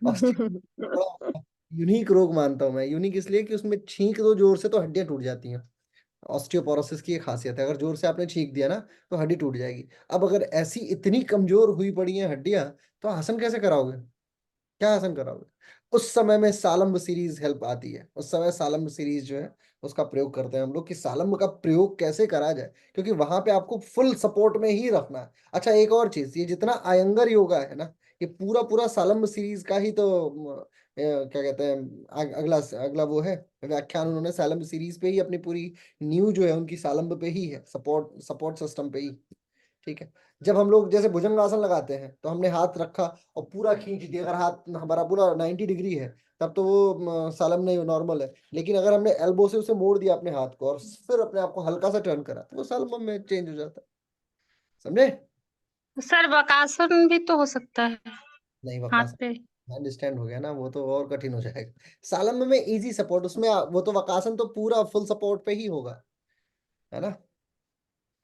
ऑस्टियो, बड़ा यूनिक रोग मानता हूं मैं। यूनिक इसलिए कि उसमें छींक दो जोर से तो हड्डियां टूट जाती हैं। ऑस्टियोपोरोसिस की एक खासियत है, अगर जोर से आपने छींक दिया ना तो हड्डी टूट जाएगी। अब अगर ऐसी इतनी कमजोर हुई पड़ी हैं हड्डियां, तो आसन कैसे कराओगे? क्या आसन कराओगे? उस समय में सालंब सीरीज हेल्प आती है। उस समय सालंब सीरीज जो है उसका प्रयोग करते हैं हम लोग, कि सालंब का प्रयोग कैसे करा जाए, क्योंकि वहां पे आपको फुल सपोर्ट में ही रखना है। अच्छा एक और चीज, ये जितना आयंगर योगा है ना, ये पूरा पूरा सालंब सीरीज का ही तो क्या कहते हैं, अगला अगला वो है व्याख्यान। उन्होंने सालंब सीरीज पे ही अपनी पूरी न्यू जो है उनकी सालंब पे ही है, सपोर्ट सपोर्ट सिस्टम पे ही। ठीक है। जब हम लोग जैसे भुजंगासन लगाते हैं तो हमने हाथ रखा और पूरा खींच दिया, अगर हाथ हमारा पूरा 90 डिग्री है तब तो वो सालम नहीं, नॉर्मल है। लेकिन अगर हमने एल्बो से उसे मोड़ दिया अपने हाथ को और फिर अपने आप को हल्का सा टर्न करा, तो वो सालम में चेंज हो जाता है। समझे? सर वकासन भी तो हो सकता है नहीं, हाथ वकासन पे। अंडरस्टैंड हो गया ना, वो तो और कठिन हो जाएगा। सालम में इजी सपोर्ट, उसमें वो तो वकासन तो पूरा फुल सपोर्ट पे ही होगा, है ना।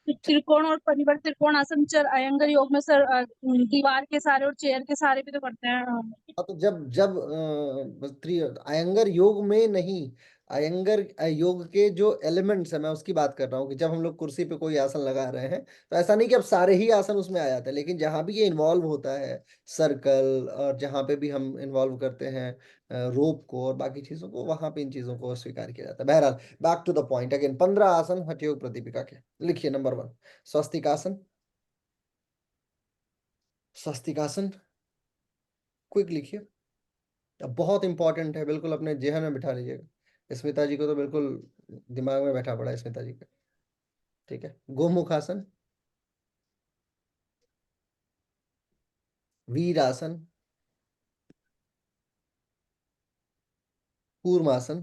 त्रिकोण और परिवर्त त्रिकोण आसन सर अयंगर योग में सर दीवार के सहारे और चेयर के सहारे भी तो करते हैं। हाँ, तो जब जब अयंगर योग में नहीं, अयंगर योग के जो एलिमेंट्स है मैं उसकी बात कर रहा हूँ, कि जब हम लोग कुर्सी पे कोई आसन लगा रहे हैं तो ऐसा नहीं कि अब सारे ही आसन उसमें आ जाते हैं, लेकिन जहां भी ये इन्वॉल्व होता है सर्कल, और जहां पे भी हम इन्वॉल्व करते हैं रोप को और बाकी चीजों को, वहां पे इन चीजों को स्वीकार किया जाता है। बहरहाल, back to the point again, 15 आसन हठयोग प्रदीपिका के। लिखिए नंबर 1, स्वस्तिकासन। स्वस्तिकासन, क्विक लिखिए, अब बहुत इंपॉर्टेंट है, बिल्कुल अपने जेहन में बिठा लीजिएगा। स्मिता जी को तो बिल्कुल दिमाग में बैठा पड़ा है स्मिता जी का। ठीक है। गोमुख आसन, वीर आसन, कूर्म आसन,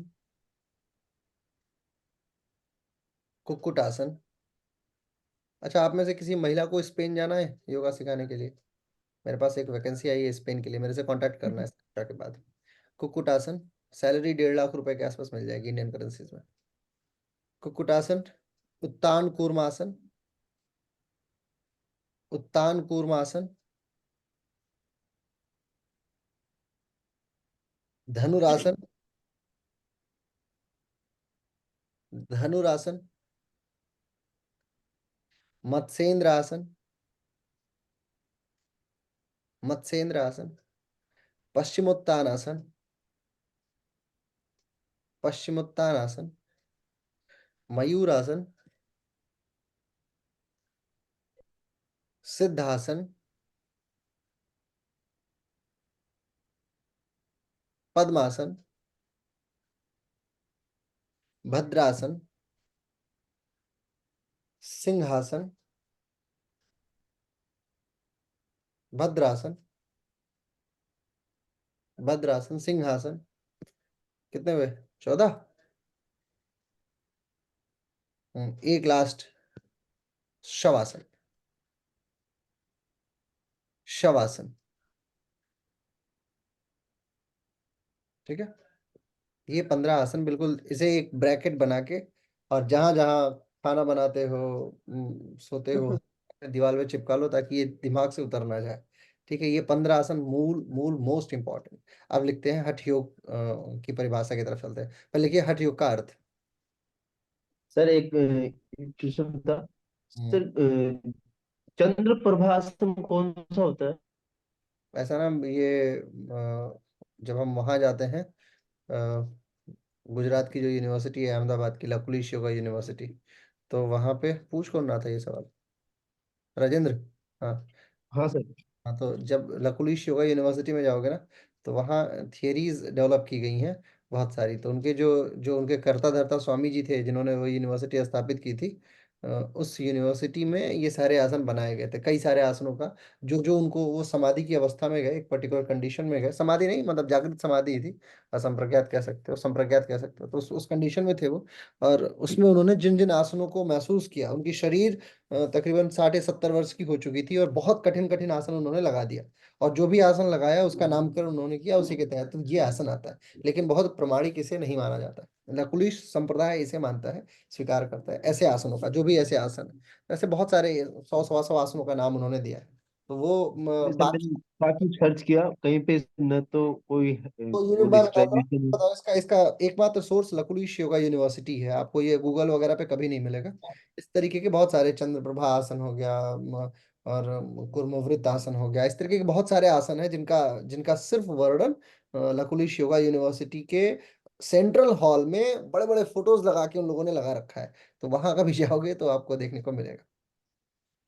कुक्कुट आसन। अच्छा, आप में से किसी महिला को स्पेन जाना है योगा सिखाने के लिए? मेरे पास एक वैकेंसी आई है स्पेन के लिए, मेरे से कांटेक्ट करना है इस कक्षा के बाद। कुक्कुट आसन, सैलरी 1.5 लाख रुपए के आसपास मिल जाएगी इंडियन करेंसीज में। कुक्कुट आसन, उत्तान कूर्म आसन, उत्तान कूर्म आसन, धनुरासन, धनुरासन, मत्स्येंद्र आसन, मत्स्येंद्र आसन, पश्चिमोत्तानासन, पश्चिमोत्तानासन, मयूरासन, सिद्धासन, पद्मासन, भद्रासन, सिंहासन, भद्रासन, भद्रासन, सिंहासन, कितने हुए? 14। एक लास्ट, शवासन, शवासन। ठीक है, ये 15 आसन, बिल्कुल इसे एक ब्रैकेट बना के, और जहां जहां खाना बनाते हो, सोते हो, दीवार पे चिपका लो ताकि ये दिमाग से उतर ना जाए। ठीक है, ये 15 आसन मूल मूल मोस्ट इंपॉर्टेंट। अब लिखते हैं हठ योग की परिभाषा की तरफ चलते हैं। पहले लिखिए हठ योग का अर्थ। सर एक क्वेश्चन था सर, चंद्र प्रभासन कौन सा होता है? ऐसा ना, ये जब हम वहां जाते हैं, गुजरात की जो यूनिवर्सिटी है, अहमदाबाद की लकुलिश योगा यूनिवर्सिटी, तो वहां पे पूछ कौन रहा था ये सवाल? राजेंद्र। हाँ। हाँ सर। हाँ, तो जब लकुलिश योगा यूनिवर्सिटी में जाओगे ना, तो वहाँ थियरीज डेवलप की गई हैं बहुत सारी। तो उनके जो जो उनके कर्ता धर्ता स्वामी जी थे, जिन्होंने वो यूनिवर्सिटी स्थापित की थी, उस यूनिवर्सिटी में ये सारे आसन बनाए गए थे, कई सारे आसनों का। जो जो उनको, वो समाधि की अवस्था में गए, एक पर्टिकुलर कंडीशन में गए, समाधि नहीं मतलब जागृत समाधि ही थी, असंप्रज्ञात कह सकते हो, संप्रज्ञात कह सकते हो, तो उस कंडीशन में थे वो। और उसमें उन्होंने जिन जिन आसनों को महसूस किया, उनकी शरीर तकरीबन 60-70 वर्ष की हो चुकी थी, और बहुत कठिन कठिन आसन उन्होंने लगा दिया। और जो भी आसन लगाया उसका नामकरण उन्होंने किया, उसी के तहत ये आसन आता है। लेकिन बहुत प्रमाणिक इसे नहीं माना जाता है। लकुलिश संप्रदाय इसे मानता है, स्वीकार करता है ऐसे आसनों का, जो भी ऐसे आसन है। ऐसे बहुत सारे 100 सवा 100 आसनों का नाम उन्होंने दिया है। तो वो नहीं सर, मैंने काफी सर्च किया, कहीं पे न तो कोई तो ये वो मैं बताता हूँ, डिस्क्रिप्शन। बताओ, इसका इसका एकमात्र सोर्स लकुलिश योगा यूनिवर्सिटी है। आपको ये गूगल वगैरह पे कभी नहीं मिलेगा। इस तरीके के बहुत सारे, चंद्र प्रभा आसन हो गया, और कूर्मवृत्त आसन हो गया, इस तरीके के बहुत सारे आसन हैं जिनका जिनका सिर्फ वर्णन लकुलिश योगा यूनिवर्सिटी के सेंट्रल हॉल में बड़े बड़े फोटोज लगा के उन लोगों ने लगा रखा है। तो वहां कभी जाओगे तो आपको देखने को मिलेगा।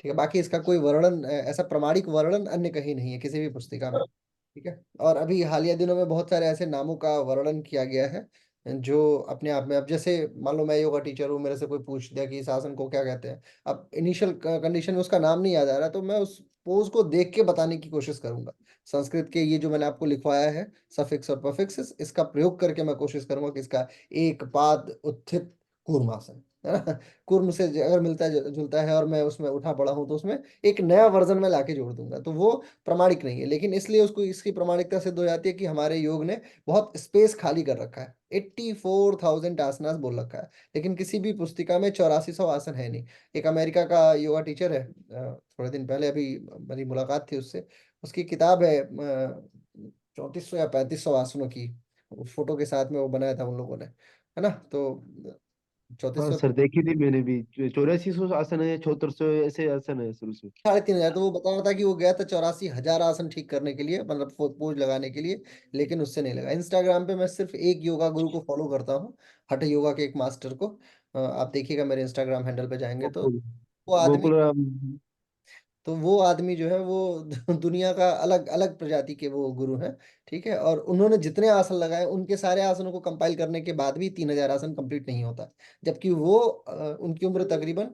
ठीक है, बाकी इसका कोई वर्णन, ऐसा प्रमाणिक वर्णन अन्य कहीं नहीं है किसी भी पुस्तिका में। ठीक है, और अभी हालिया दिनों में बहुत सारे ऐसे नामों का वर्णन किया गया है जो अपने आप में, अब जैसे मान लो मैं योगा टीचर हूँ, मेरे से कोई पूछ दिया कि इस आसन को क्या कहते हैं, अब इनिशियल कंडीशन में उसका नाम नहीं याद आ रहा, तो मैं उस पोज को देख के बताने की कोशिश करूंगा। संस्कृत के ये जो मैंने आपको लिखवाया है सफिक्स और पफिक्स, इसका प्रयोग करके मैं कोशिश करूंगा कि इसका एक पाद उत्थित कूर्मासन, है ना, कुर्म से अगर मिलता जुलता है और मैं उसमें उठा पड़ा हूं, तो उसमें एक नया वर्जन में लाके जोड़ दूंगा, तो वो प्रमाणिक नहीं है। लेकिन इसलिए उसको, इसकी प्रमाणिकता सिद्ध हो जाती है कि हमारे योग ने बहुत स्पेस खाली कर रखा है, 84,000 आसनास बोल रखा है, लेकिन किसी भी पुस्तिका में 8400 आसन है नहीं। एक अमेरिका का योगा टीचर है, थोड़े दिन पहले अभी मेरी मुलाकात थी उससे, उसकी किताब है 3400 या 3500 आसनों की, फोटो के साथ में वो बनाया था उन लोगों ने, है ना। तो हाँ 3400, सर, देखी थी मैंने भी, 8400 आसन है, 7400 ऐसे आसन है सर उसमें। 3,500। तो वो बता रहा था कि वो गया था 84,000 आसन ठीक करने के लिए, मतलब पोज लगाने के लिए, लेकिन उससे नहीं लगा। इंस्टाग्राम पे मैं सिर्फ एक योगा गुरु को फॉलो करता हूँ, हठ योगा के एक मास्टर को। आप देखिएगा मेरे इंस्टाग्राम हैंडल पे जाएंगे तो गोकुल, वो आदमी, गोकुल तो वो आदमी जो है वो दुनिया का अलग अलग प्रजाति के वो गुरु हैं। ठीक है, और उन्होंने जितने आसन लगाए, उनके सारे आसनों को कंपाइल करने के बाद भी 3,000 आसन कंप्लीट नहीं होता। जबकि वो उनकी उम्र तकरीबन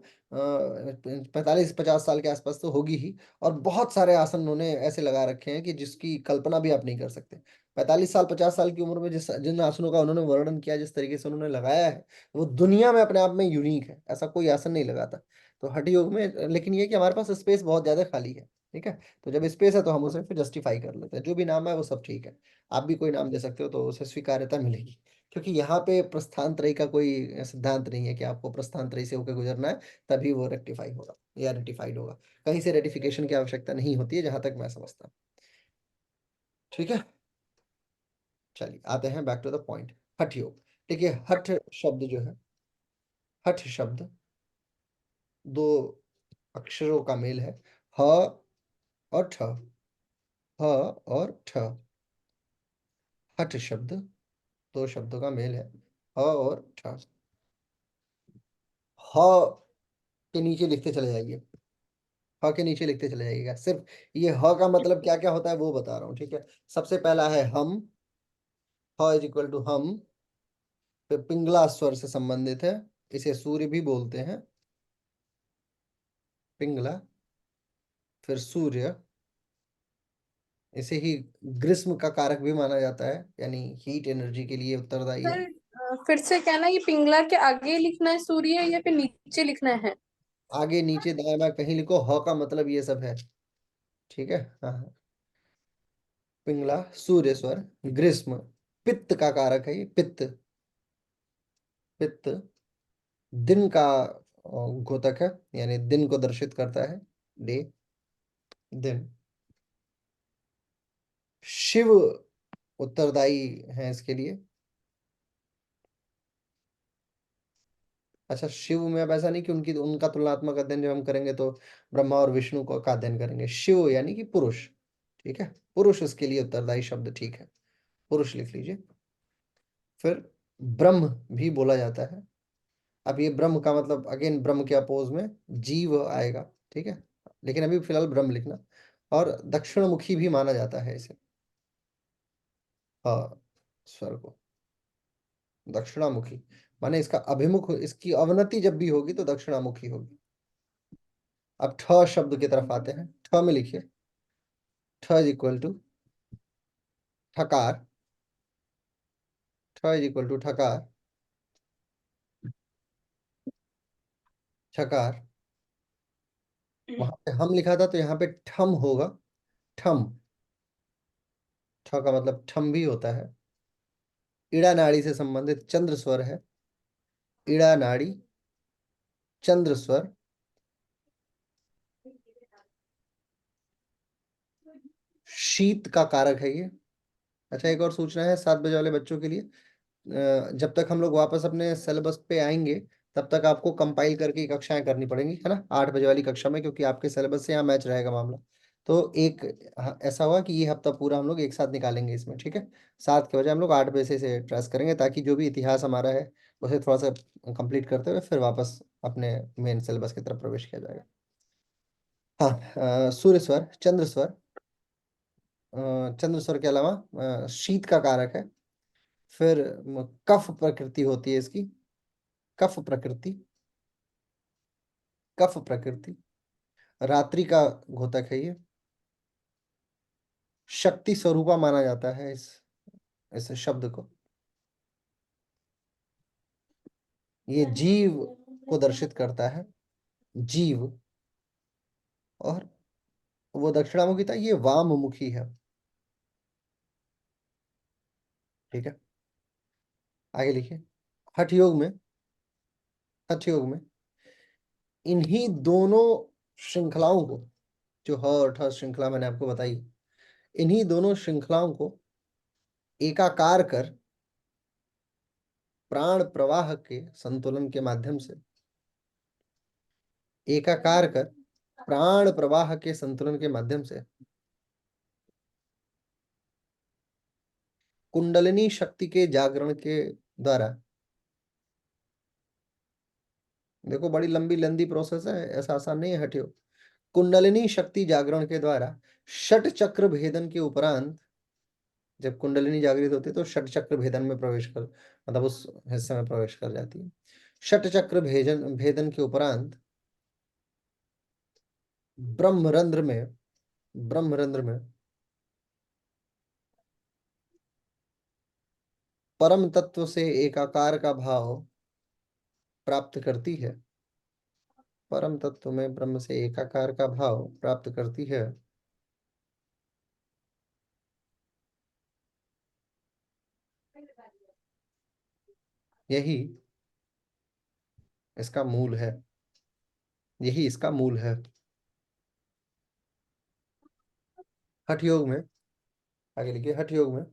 45-50 साल के आसपास तो होगी ही, और बहुत सारे आसन उन्होंने ऐसे लगा रखे हैं कि जिसकी कल्पना भी आप नहीं कर सकते। 45 साल 50 साल की उम्र में जिन आसनों का उन्होंने वर्णन किया, जिस तरीके से उन्होंने लगाया है, वो दुनिया में अपने आप में यूनिक है, ऐसा कोई आसन नहीं लगाता। तो हठ योग में लेकिन ये कि हमारे पास स्पेस बहुत ज्यादा खाली है। ठीक है, तो जब स्पेस है तो हम उसे फिर जस्टिफाई कर लेते हैं, जो भी नाम है वो सब ठीक है। आप भी कोई नाम दे सकते हो तो उसे स्वीकार्यता मिलेगी, क्योंकि यहाँ पे प्रस्थानत्रयी का कोई सिद्धांत नहीं है कि आपको प्रस्थानत्रयी से होकर गुजरना है तभी वो रेक्टिफाई होगा या रेटिफाइड होगा। कहीं से रेटिफिकेशन की आवश्यकता नहीं होती है, जहां तक मैं समझता हूँ। ठीक है, चलिए आते हैं बैक टू द पॉइंट। हठ योग। देखिए हठ शब्द जो है, हठ शब्द दो अक्षरों का मेल है, ह और ठ, ह और ठ। हठ शब्द दो शब्दों का मेल है, ह और ठ। ह के नीचे लिखते चले जाइए, ह के नीचे लिखते चले जाइएगा। सिर्फ ये ह का मतलब क्या क्या होता है वो बता रहा हूँ, ठीक है। सबसे पहला है हम, ह इज इक्वल टू हम, फिर पिंगला स्वर से संबंधित है, इसे सूर्य भी बोलते हैं, पिंगला, फिर सूर्य, इसे ही ग्रीष्म का कारक भी माना जाता है, यानी हीट एनर्जी के लिए उत्तरदायी है। फिर से कहना, ये पिंगला के आगे लिखना है सूर्य या फिर नीचे लिखना है? आगे नीचे दाएं बाएं कहीं लिखो, ह का मतलब ये सब है, ठीक है। हाँ हाँ। पिंगला, सूर्य स्वर, ग्रीष्म, पित्त का कारक है ये, पित्त, पित्त दिन का घोतक है, यानी दिन को दर्शित करता है, डे, दिन। शिव उत्तरदायी है इसके लिए। अच्छा, शिव में अब ऐसा नहीं कि उनकी उनका तुलनात्मक अध्ययन जब हम करेंगे तो ब्रह्मा और विष्णु को का अध्ययन करेंगे। शिव यानी कि पुरुष, ठीक है, पुरुष इसके लिए उत्तरदायी शब्द, ठीक है, पुरुष लिख लीजिए। फिर ब्रह्म भी बोला जाता है। अब ये ब्रह्म का मतलब अगेन ब्रह्म के अपोज में जीव आएगा, ठीक है, लेकिन अभी फिलहाल ब्रह्म लिखना। और दक्षिणमुखी भी माना जाता है इसे, हाँ, स्वर को दक्षिणामुखी, माने इसका अभिमुख, इसकी अवनति जब भी होगी तो दक्षिणामुखी होगी। अब ठ शब्द की तरफ आते हैं। ठ में लिखिए, ठ इज इक्वल टू ठकार, ठ is equal to Thakar, Thakar. वहां पे हम लिखा था तो यहाँ पे ठम होगा, ठम, ठ का मतलब ठम भी होता है। इड़ा नाड़ी से संबंधित चंद्र स्वर है, इड़ा नाड़ी, चंद्र स्वर, शीत का कारक है ये। अच्छा, एक और सूचना है 7 बजे वाले बच्चों के लिए, जब तक हम लोग वापस अपने सिलेबस पे आएंगे तब तक आपको कंपाइल करके कक्षाएं करनी पड़ेंगी, है ना, 8 बजे वाली कक्षा में, क्योंकि आपके सिलेबस से यहाँ मैच रहेगा मामला। तो एक ऐसा हुआ कि ये हफ्ता पूरा हम लोग एक साथ निकालेंगे इसमें, ठीक है। 7 के बजाय हम लोग 8 बजे से इसे ट्रेस करेंगे, ताकि जो भी इतिहास हमारा है उसे थोड़ा सा कंप्लीट करते हुए फिर वापस अपने मेन सिलेबस की तरफ प्रवेश किया जाएगा। हाँ, सूर्य स्वर, चंद्र स्वर, चंद्र स्वर के अलावा शीत का कारक है। फिर कफ प्रकृति होती है इसकी, कफ प्रकृति, कफ प्रकृति, रात्रि का घोतक है ये। शक्ति स्वरूपा माना जाता है इस शब्द को। ये जीव को दर्शित करता है, जीव। और वो दक्षिणामुखी था, ये वाममुखी है, ठीक है। आगे लिखिए, हठ योग में, हठ योग में इन्हीं दोनों श्रृंखलाओं को, जो ह और ठ श्रृंखला मैंने आपको बताई, इन्हीं दोनों श्रृंखलाओं को एकाकार कर प्राण प्रवाह के संतुलन के माध्यम से, एकाकार कर प्राण प्रवाह के संतुलन के माध्यम से कुंडलिनी शक्ति के जागरण के द्वारा, देखो बड़ी लंबी लंदी प्रोसेस है, ऐसा आसान नहीं है हटियो। कुंडलिनी शक्ति जागरण के द्वारा षट चक्र भेदन के उपरांत, जब कुंडलिनी जागृत होती है तो षट चक्र भेदन में प्रवेश कर, मतलब उस हिस्से में प्रवेश कर जाती है। षट चक्र भेदन भेदन के उपरांत ब्रह्मरंध्र में, ब्रह्मरंध्र में परम तत्व से एकाकार का भाव प्राप्त करती है, परम तत्व में ब्रह्म से एकाकार का भाव प्राप्त करती है। यही इसका मूल है, यही इसका मूल है। हठ योग में, आगे लिखिए, हठ योग में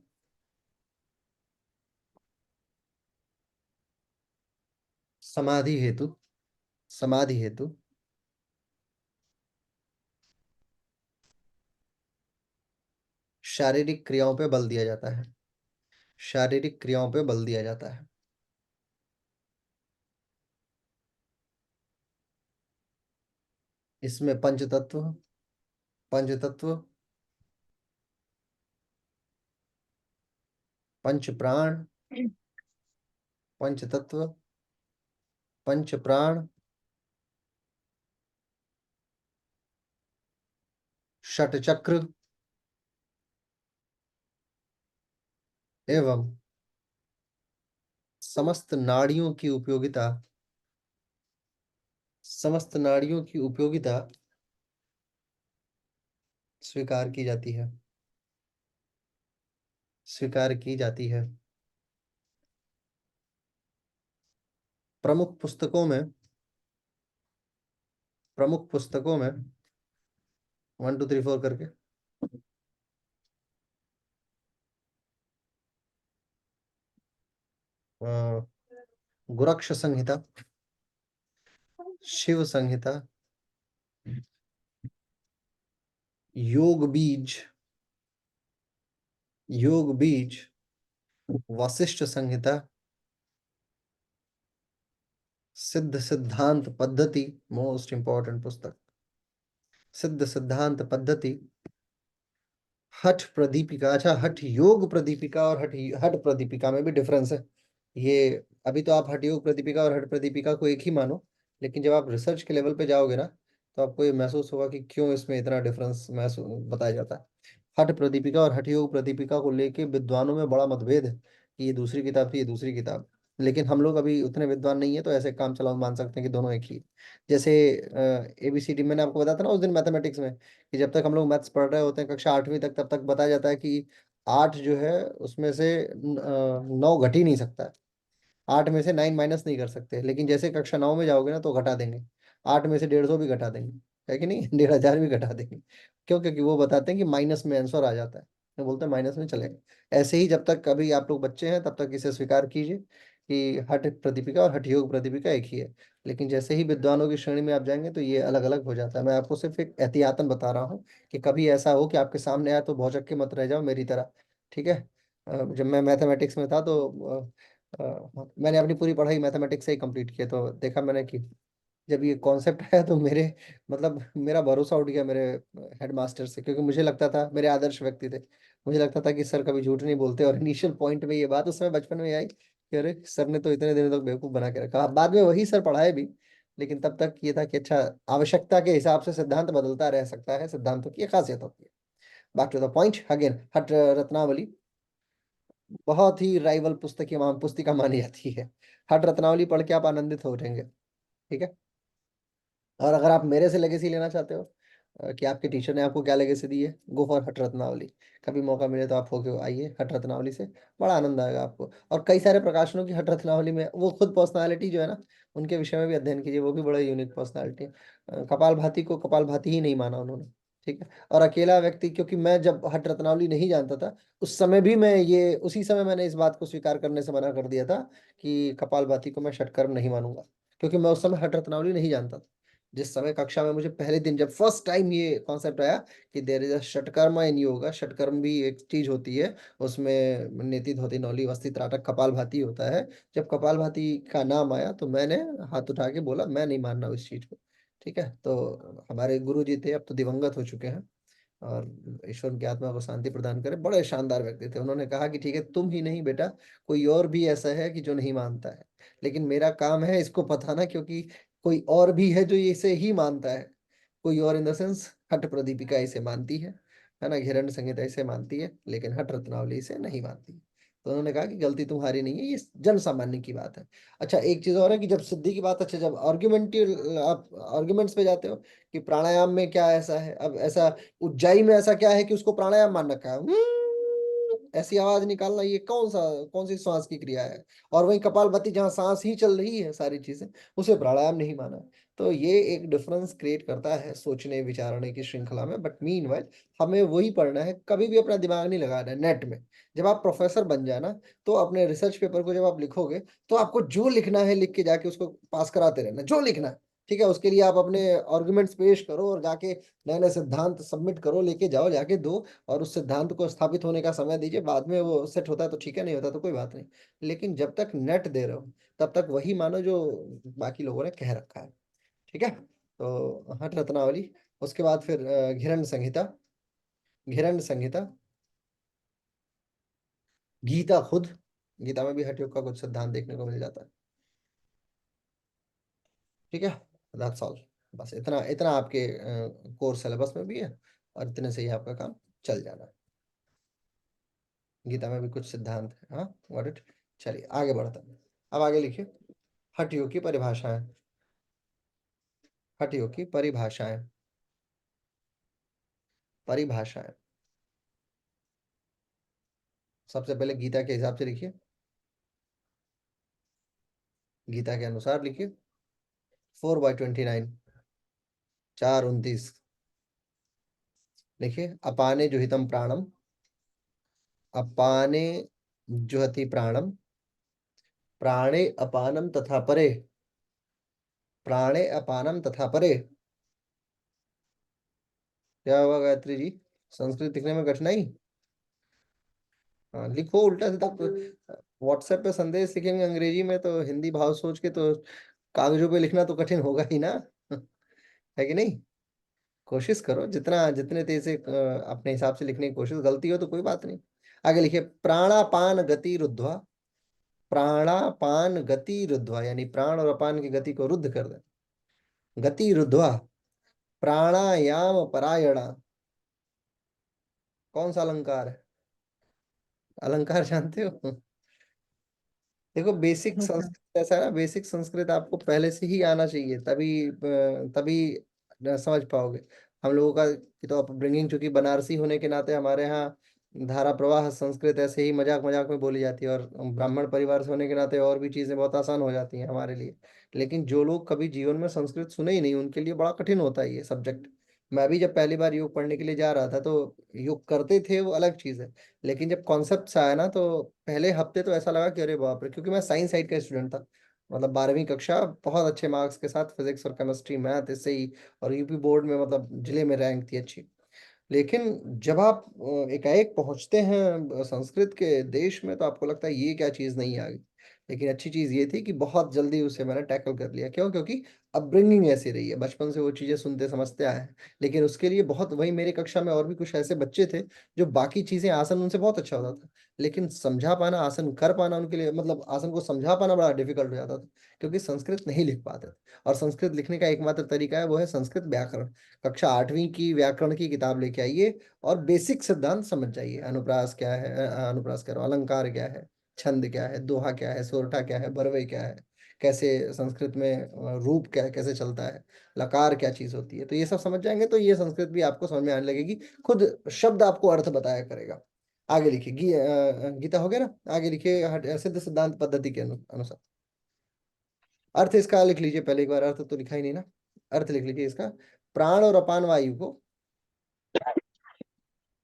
समाधि हेतु, समाधि हेतु शारीरिक क्रियाओं पे बल दिया जाता है, शारीरिक क्रियाओं पे बल दिया जाता है। इसमें पंचतत्व, पंचतत्व, पंच प्राण, पंचतत्व, पंच प्राण, षट चक्र एवं समस्त नाड़ियों की उपयोगिता, समस्त नाड़ियों की उपयोगिता स्वीकार की जाती है, स्वीकार की जाती है। प्रमुख पुस्तकों में, प्रमुख पुस्तकों में 1 2 3 4 करके गोरक्ष संहिता, शिव संहिता, योग बीज, योग बीज, वशिष्ठ संहिता, सिद्ध सिद्धांत पद्धति, मोस्ट इंपॉर्टेंट पुस्तक, सिद्ध सिद्धांत पद्धति, हठ प्रदीपिका। अच्छा, हठ योग प्रदीपिका और हठ हठ प्रदीपिका में भी डिफरेंस है। ये अभी तो आप हठ योग प्रदीपिका और हठ प्रदीपिका को एक ही मानो, लेकिन जब आप रिसर्च के लेवल पे जाओगे ना, तो आपको ये महसूस होगा कि क्यों इसमें इतना डिफरेंस महसूस बताया जाता है। हठ प्रदीपिका और हठ योग प्रदीपिका को लेके विद्वानों में बड़ा मतभेद है कि ये दूसरी किताब थी, ये दूसरी किताब। लेकिन हम लोग अभी उतने विद्वान नहीं है, तो ऐसे काम चलाओ मान सकते हैं कि दोनों एक ही। जैसे ABCD मैंने आपको बताया था ना उस दिन मैथमेटिक्स में, कि जब तक हम लोग मैथ्स पढ़ रहे होते हैं कक्षा 8वीं तक, तब तक बताया जाता है कि 8 जो है उसमें से 9 घट ही नहीं सकता है, 8 में से 9 माइनस नहीं कर सकते। लेकिन जैसे कक्षा 9 में जाओगे ना, तो घटा देंगे, 8 में से 150 भी घटा देंगे, है कि नहीं? 1500 भी घटा देंगे। क्यों? क्योंकि वो बताते हैं कि माइनस में आंसर आ जाता है, तो बोलते हैं माइनस में चलेगा। ऐसे ही जब तक अभी आप लोग बच्चे हैं, तब तक इसे स्वीकार कीजिए कि हठ प्रदीपिका और हठ योग प्रदीपिका एक ही है। लेकिन जैसे ही विद्वानों की श्रेणी में आप जाएंगे, तो ये अलग अलग हो जाता है। मैं आपको सिर्फ एक एहतियातन बता रहा हूँ कि कभी ऐसा हो कि आपके सामने आया तो भौचक्के मत रह जाओ मेरी तरह, ठीक है? जब मैं मैथमेटिक्स में था, तो मैंने अपनी पूरी पढ़ाई मैथमेटिक्स से ही कंप्लीट की है, तो देखा मैंने कि जब ये कॉन्सेप्ट आया, तो मेरे मतलब मेरा भरोसा उठ गया मेरे हेडमास्टर से, क्योंकि मुझे लगता था, मेरे आदर्श व्यक्ति थे, मुझे लगता था कि सर कभी झूठ नहीं बोलते। और इनिशियल पॉइंट में ये बात उस समय बचपन में आई कि अरे सर ने तो इतने दिनों तक बेवकूफ़ बना के रखा। बाद में वही सर पढ़ाए भी, लेकिन तब तक ये था कि अच्छा, आवश्यकता के हिसाब से सिद्धांत बदलता रह सकता है, सिद्धांतों की ये खासियत होती है। Back to the point again, Hatha Ratnavali बहुत ही राइवल पुस्तिका मानी जाती है। हठ रत्नावली पढ़ के आप आनंदित हो जाएंगे, ठीक है? और अगर आप मेरे से लेगेसी लेना चाहते हो कि आपके टीचर ने आपको क्या लेगेसी दी है, गो फॉर हठ रत्नावली। कभी मौका मिले तो आप होके आइए हठ रत्नावली से, बड़ा आनंद आएगा आपको। और कई सारे प्रकाशनों की हठ रत्नावली में, वो खुद पर्सनालिटी जो है ना, उनके विषय में भी अध्ययन कीजिए, वो भी बड़े यूनिक पर्सनालिटी है। कपाल भाती को कपाल भाती ही नहीं माना उन्होंने, ठीक है? और अकेला व्यक्ति, क्योंकि मैं जब हठ रत्नावली नहीं जानता था, उस समय भी मैं ये, उसी समय मैंने इस बात को स्वीकार करने से मना कर दिया था कि कपाल भाती को मैं षटकर्म नहीं मानूंगा, क्योंकि मैं उस समय हठ रत्नावली नहीं जानता था। जिस समय कक्षा में मुझे पहले दिन जब फर्स्ट टाइम ये कॉन्सेप्ट आया कि देयर इज अ षटकर्म इन योगा, षटकर्म भी एक चीज होती है, उसमें नेति धोती नौली वस्ती त्राटक कपाल भाती होता है। जब कपाल भाती का नाम आया, तो मैंने हाथ उठा के बोला मैं नहीं मान रहा इस चीज को, ठीक है? तो हमारे गुरु जी थे, अब तो दिवंगत हो चुके हैं, और ईश्वर उनकी आत्मा को शांति प्रदान करे, बड़े शानदार व्यक्ति थे। उन्होंने कहा कि ठीक है, तुम ही नहीं बेटा, कोई और भी ऐसा है कि जो नहीं मानता है, लेकिन मेरा काम है इसको बताना, क्योंकि कोई और भी है जो इसे ही मानता है। कोई और इन द सेंस, हठ प्रदीपिका इसे मानती है ना, हिरण्य संहिता इसे मानती है, लेकिन हठ रत्नावली इसे नहीं मानती। तो उन्होंने कहा कि गलती तुम्हारी नहीं है, ये जन सामान्य की बात है। अच्छा, एक चीज और है कि जब सिद्धि की बात, अच्छा जब आर्ग्यूमेंटिव आप आर्ग्यूमेंट्स पे जाते हो कि प्राणायाम में क्या ऐसा है, अब ऐसा उज्जाई में ऐसा क्या है कि उसको प्राणायाम मान रखा है, ऐसी आवाज निकालना, ये कौन सी श्वास की क्रिया है? और वही कपालभाति जहाँ सांस ही चल रही है सारी चीजें, उसे प्राणायाम नहीं माना है। तो ये एक डिफरेंस क्रिएट करता है सोचने विचारने की श्रृंखला में। बट मीनवाइल हमें वही पढ़ना है, कभी भी अपना दिमाग नहीं लगाना है नेट में। जब आप प्रोफेसर बन जाना, तो अपने रिसर्च पेपर को जब आप लिखोगे, तो आपको जो लिखना है लिख के जाके उसको पास कराते रहना, जो लिखना है। ठीक है, उसके लिए आप अपने आर्गुमेंट्स पेश करो और जाके नए नए सिद्धांत सबमिट करो, लेके जाओ, जाके दो, और उस सिद्धांत को स्थापित होने का समय दीजिए। बाद में वो सेट होता है तो ठीक है, नहीं होता तो कोई बात नहीं। लेकिन जब तक नेट दे रहे हो, तब तक वही मानो जो बाकी लोगों ने कह रखा है। ठीक है, तो हठ रत्नावली, उसके बाद फिर घिरण्य संहिता। घिरण्य संहिता, गीता खुद, गीता में भी हठ योग का कुछ सिद्धांत देखने को मिल जाता है। ठीक है, दैट्स ऑल। बस इतना इतना आपके कोर्स सिलेबस में भी है, और इतने से ही आपका काम चल जाना है। गीता में भी कुछ सिद्धांत है। हाँ, गॉट इट। चलिए आगे बढ़ते हैं। अब आगे लिखिए, हठ योग की परिभाषाएं। हठ योग की परिभाषाएं। परिभाषाएं सबसे पहले गीता के हिसाब से लिखिए, गीता के अनुसार लिखिए। 4/29, 4:29 लिखिए। अपाने जुहितम प्राणम, अपाने जुहति प्राणम, प्राणे अपानम तथा परे, प्राणे अपानम तथा परे। क्या हुआ गायत्री जी, संस्कृत लिखने में कठिनाई? हाँ, लिखो उल्टा सीधा। व्हाट्सएप पे संदेश लिखेंगे अंग्रेजी में, तो हिंदी भाव सोच के तो कागजों पे लिखना तो कठिन होगा ही ना। है कि नहीं? कोशिश करो, जितना जितने तेज से अपने हिसाब से लिखने की कोशिश। गलती हो तो कोई बात नहीं। आगे लिखिए, प्राणापान गति रुद्ध्वा। प्राणापान गति रुद्ध्वा, यानी प्राण और अपान की गति को रुद्ध कर दे। गति रुद्ध्वा प्राणायाम परायणा। कौन सा अलंकार है? अलंकार जानते हो? देखो, बेसिक संस्कृत ऐसा है ना, बेसिक संस्कृत आपको पहले से ही आना चाहिए, तभी समझ पाओगे। हम लोगों का कि तो अपब्रिंगिंग, चूंकि बनारसी होने के नाते हमारे यहाँ धारा प्रवाह संस्कृत ऐसे ही मजाक मजाक में बोली जाती है, और ब्राह्मण परिवार से होने के नाते और भी चीजें बहुत आसान हो जाती हैं हमारे लिए। लेकिन जो लोग कभी जीवन में संस्कृत सुने ही नहीं, उनके लिए बड़ा कठिन होता है ये सब्जेक्ट। मैं भी जब पहली बार योग पढ़ने के लिए जा रहा था, तो योग करते थे वो अलग चीज है, लेकिन जब कॉन्सेप्ट आया ना, तो पहले हफ्ते तो ऐसा लगा कि अरे बाप रे, क्योंकि मैं साइंस साइड का स्टूडेंट था। मतलब 12वीं कक्षा बहुत अच्छे मार्क्स के साथ, फिजिक्स और केमिस्ट्री मैथ इससे ही, और यूपी बोर्ड में मतलब जिले में रैंक थी अच्छी। लेकिन जब आप एकाएक पहुंचते हैं संस्कृत के देश में, तो आपको लगता है ये क्या चीज नहीं आ गई। लेकिन अच्छी चीज ये थी कि बहुत जल्दी उसे मैंने टैकल कर लिया। क्यों? क्योंकि अपब्रिंगिंग ऐसी रही है, बचपन से वो चीजें सुनते समझते आए हैं। लेकिन उसके लिए बहुत, वही मेरे कक्षा में और भी कुछ ऐसे बच्चे थे जो बाकी चीजें, आसन उनसे बहुत अच्छा होता था, लेकिन समझा पाना, आसन कर पाना उनके लिए, मतलब आसन को समझा पाना बड़ा डिफिकल्ट हो जाता था, क्योंकि संस्कृत नहीं लिख पाते थे। और संस्कृत लिखने का एकमात्र तरीका है, वो है संस्कृत व्याकरण। कक्षा 8वीं की व्याकरण की किताब लेके आइए और बेसिक सिद्धांत समझ जाइए। अनुप्रास क्या है, अनुप्रास कह रहा हूं, अलंकार क्या है, छंद क्या है, दोहा क्या है, सोरठा क्या है, बरवे क्या है, कैसे संस्कृत में रूप क्या कैसे चलता है, लकार क्या चीज होती है। तो ये सब समझ जाएंगे तो ये संस्कृत भी आपको समझ में आने लगेगी, खुद शब्द आपको अर्थ बताया करेगा। आगे लिखिए, गीता हो गया ना। आगे लिखिए, सिद्ध सिद्धांत पद्धति के अनुसार। अर्थ इसका लिख लीजिए पहले एक बार, अर्थ तो लिखा ही नहीं ना। अर्थ लिख लीजिए इसका। प्राण और अपान वायु को,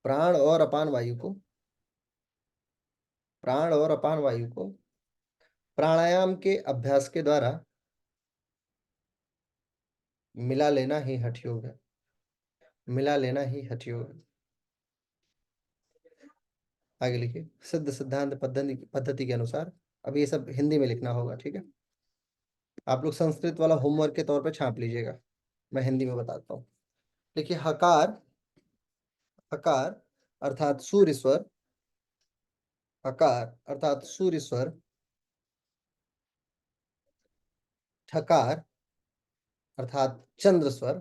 प्राण और अपान वायु को, प्राण और अपान वायु को प्राणायाम के अभ्यास के द्वारा मिला लेना ही हठ योग है। मिला लेना ही हठ योग है। आगे लिखिए, सिद्ध सिद्धांत पद्धति के अनुसार। अब ये सब हिंदी में लिखना होगा, ठीक है? आप लोग संस्कृत वाला होमवर्क के तौर पे छाप लीजिएगा, मैं हिंदी में बताता हूँ। देखिए, हकार, हकार अर्थात सूर्य स्वर, हकार अर्थात सूर्य स्वर, ठकार अर्थात चंद्र स्वर,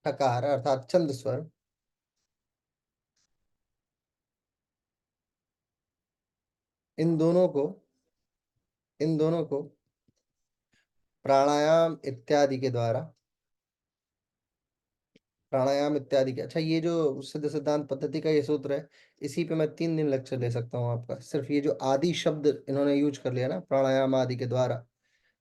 ठकार अर्थात चंद्र स्वर, इन दोनों को, इन दोनों को प्राणायाम इत्यादि के द्वारा प्राणायाम इत्यादि के। अच्छा, ये जो सिद्ध सिद्धांत पद्धति का ये सूत्र है, इसी पे मैं 3 दिन लेक्चर ले सकता हूँ आपका। सिर्फ ये जो आदि शब्द इन्होंने यूज कर लिया ना, प्राणायाम आदि के द्वारा,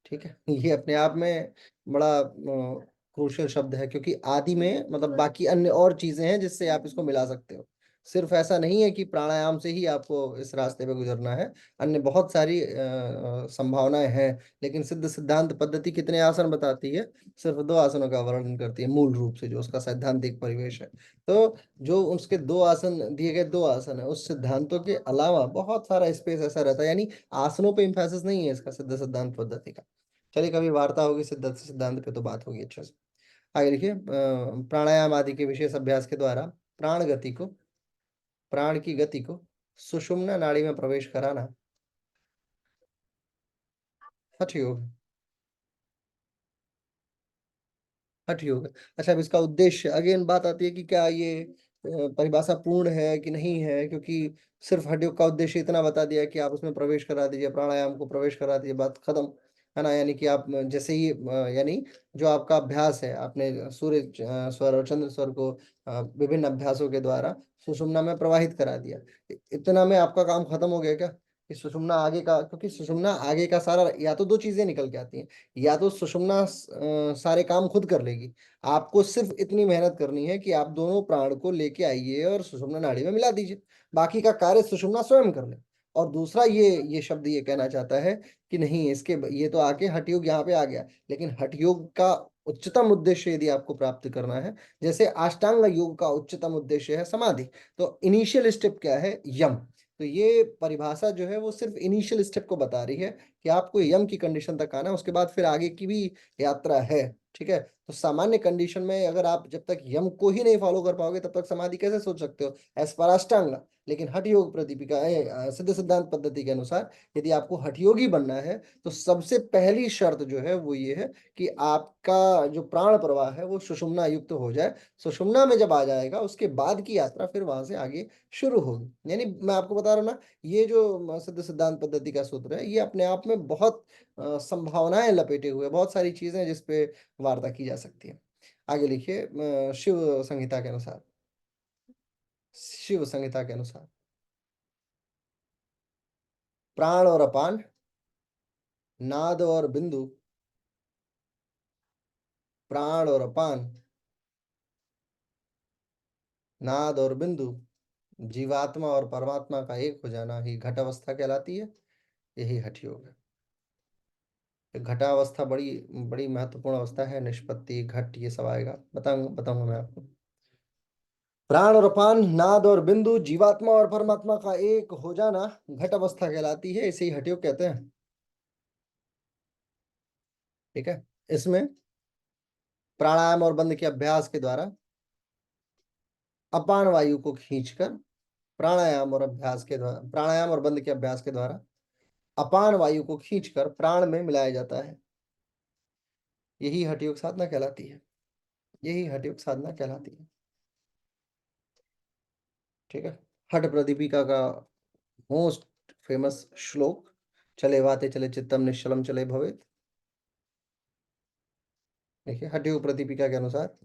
ठीक है, ये अपने आप में बड़ा क्रूशियल शब्द है, क्योंकि आदि में मतलब बाकी अन्य और चीजें हैं जिससे आप इसको मिला सकते हो। सिर्फ ऐसा नहीं है कि प्राणायाम से ही आपको इस रास्ते पे गुजरना है, अन्य बहुत सारी संभावनाएं हैं। लेकिन सिद्ध सिद्धांत पद्धति कितने आसन बताती है? सिर्फ 2 आसनों का वर्णन करती है, मूल रूप से जो उसका सैद्धांतिक परिवेश है। तो जो उसके 2 आसन दिए गए, 2 आसन है, उस सिद्धांतों के अलावा बहुत सारा स्पेस ऐसा रहता है, यानी आसनों पे इंफेसिस नहीं है इसका सिद्ध सिद्धांत पद्धति का। चलिए, कभी वार्ता होगी सिद्ध सिद्धांत पे तो बात होगी अच्छे से। आगे लिखिए, प्राणायाम आदि के विशेष अभ्यास के द्वारा प्राण की गति को सुषुम्ना नाड़ी में प्रवेश कराना हठ योग। हठ योग। अच्छा, अब इसका उद्देश्य, अगेन बात आती है कि क्या ये परिभाषा पूर्ण है कि नहीं है, क्योंकि सिर्फ हठ योग का उद्देश्य इतना बता दिया कि आप उसमें प्रवेश करा दीजिए, प्राणायाम को प्रवेश करा दीजिए, बात खत्म, है ना। यानी कि आप जैसे ही यानी जो आपका अभ्यास है, आपने सूर्य स्वर और चंद्र स्वर को विभिन्न अभ्यासों के द्वारा सुषुम्ना में प्रवाहित करा दिया, इतना में आपका काम खत्म हो गया क्या? कि सुषुम्ना आगे का, क्योंकि सुषुम्ना आगे का सारा, या तो 2 चीजें निकल के आती हैं, या तो सुषुम्ना सारे काम खुद कर लेगी, आपको सिर्फ इतनी मेहनत करनी है कि आप दोनों प्राण को लेके आइए और सुषुम्ना नाड़ी में मिला दीजिए, बाकी का कार्य सुषुम्ना स्वयं कर ले। और दूसरा, ये शब्द ये कहना चाहता है कि नहीं, इसके ये तो आके हठ योग यहाँ पे आ गया, लेकिन हठ योग का उच्चतम उद्देश्य यदि आपको प्राप्त करना है, जैसे अष्टांग योग का उच्चतम उद्देश्य है समाधि, तो इनिशियल स्टेप क्या है? यम। तो ये परिभाषा जो है वो सिर्फ इनिशियल स्टेप को बता रही है कि आपको यम की कंडीशन तक आना है, उसके बाद फिर आगे की भी यात्रा है, ठीक है। तो सामान्य कंडीशन में अगर आप जब तक यम को ही नहीं फॉलो कर पाओगे, तब तक समाधि कैसे सोच सकते हो एज पर अष्टांग। लेकिन हठ योग प्रदीपिका सिद्ध सिद्धांत पद्धति के अनुसार यदि आपको हठ योगी बनना है, तो सबसे पहली शर्त जो है वो ये है कि आपका जो प्राण प्रवाह है वो सुषुम्ना युक्त हो जाए। सुषुम्ना में जब आ जाएगा, उसके बाद की यात्रा फिर वहां से आगे शुरू होगी। यानी मैं आपको बता रहा हूँ ना, ये जो सिद्ध सिद्धांत पद्धति का सूत्र है, ये अपने आप में बहुत संभावनाएं लपेटे हुए, बहुत सारी चीजें जिसपे वार्ता की जा सकती है। आगे लिखिए, शिव संहिता के अनुसार, शिव संहिता के अनुसार प्राण और अपान, नाद और बिंदु, प्राण और अपान, नाद और बिंदु, जीवात्मा और परमात्मा का एक हो जाना ही घट अवस्था कहलाती है। यही हठ योग है। घटावस्था बड़ी बड़ी महत्वपूर्ण अवस्था है, निष्पत्ति, घट, ये सब आएगा, बताऊंगा मैं आपको। प्राण और अपान, नाद और बिंदु, जीवात्मा और परमात्मा का एक हो जाना घट अवस्था कहलाती है, इसे ही हठ योग कहते हैं, ठीक है। इसमें प्राणायाम और बंद के अभ्यास के द्वारा अपान वायु को खींचकर प्राणायाम और बंद के अभ्यास के द्वारा अपान वायु को खींचकर प्राण में मिलाया जाता है। यही हठ योग साधना कहलाती है, यही हठ योग साधना कहलाती है, ठीक है। हठ प्रदीपिका का मोस्ट फेमस श्लोक, चले वाते चले चित्तम निश्चलम चले भवेत। देखिए, हठ योग प्रदीपिका के अनुसार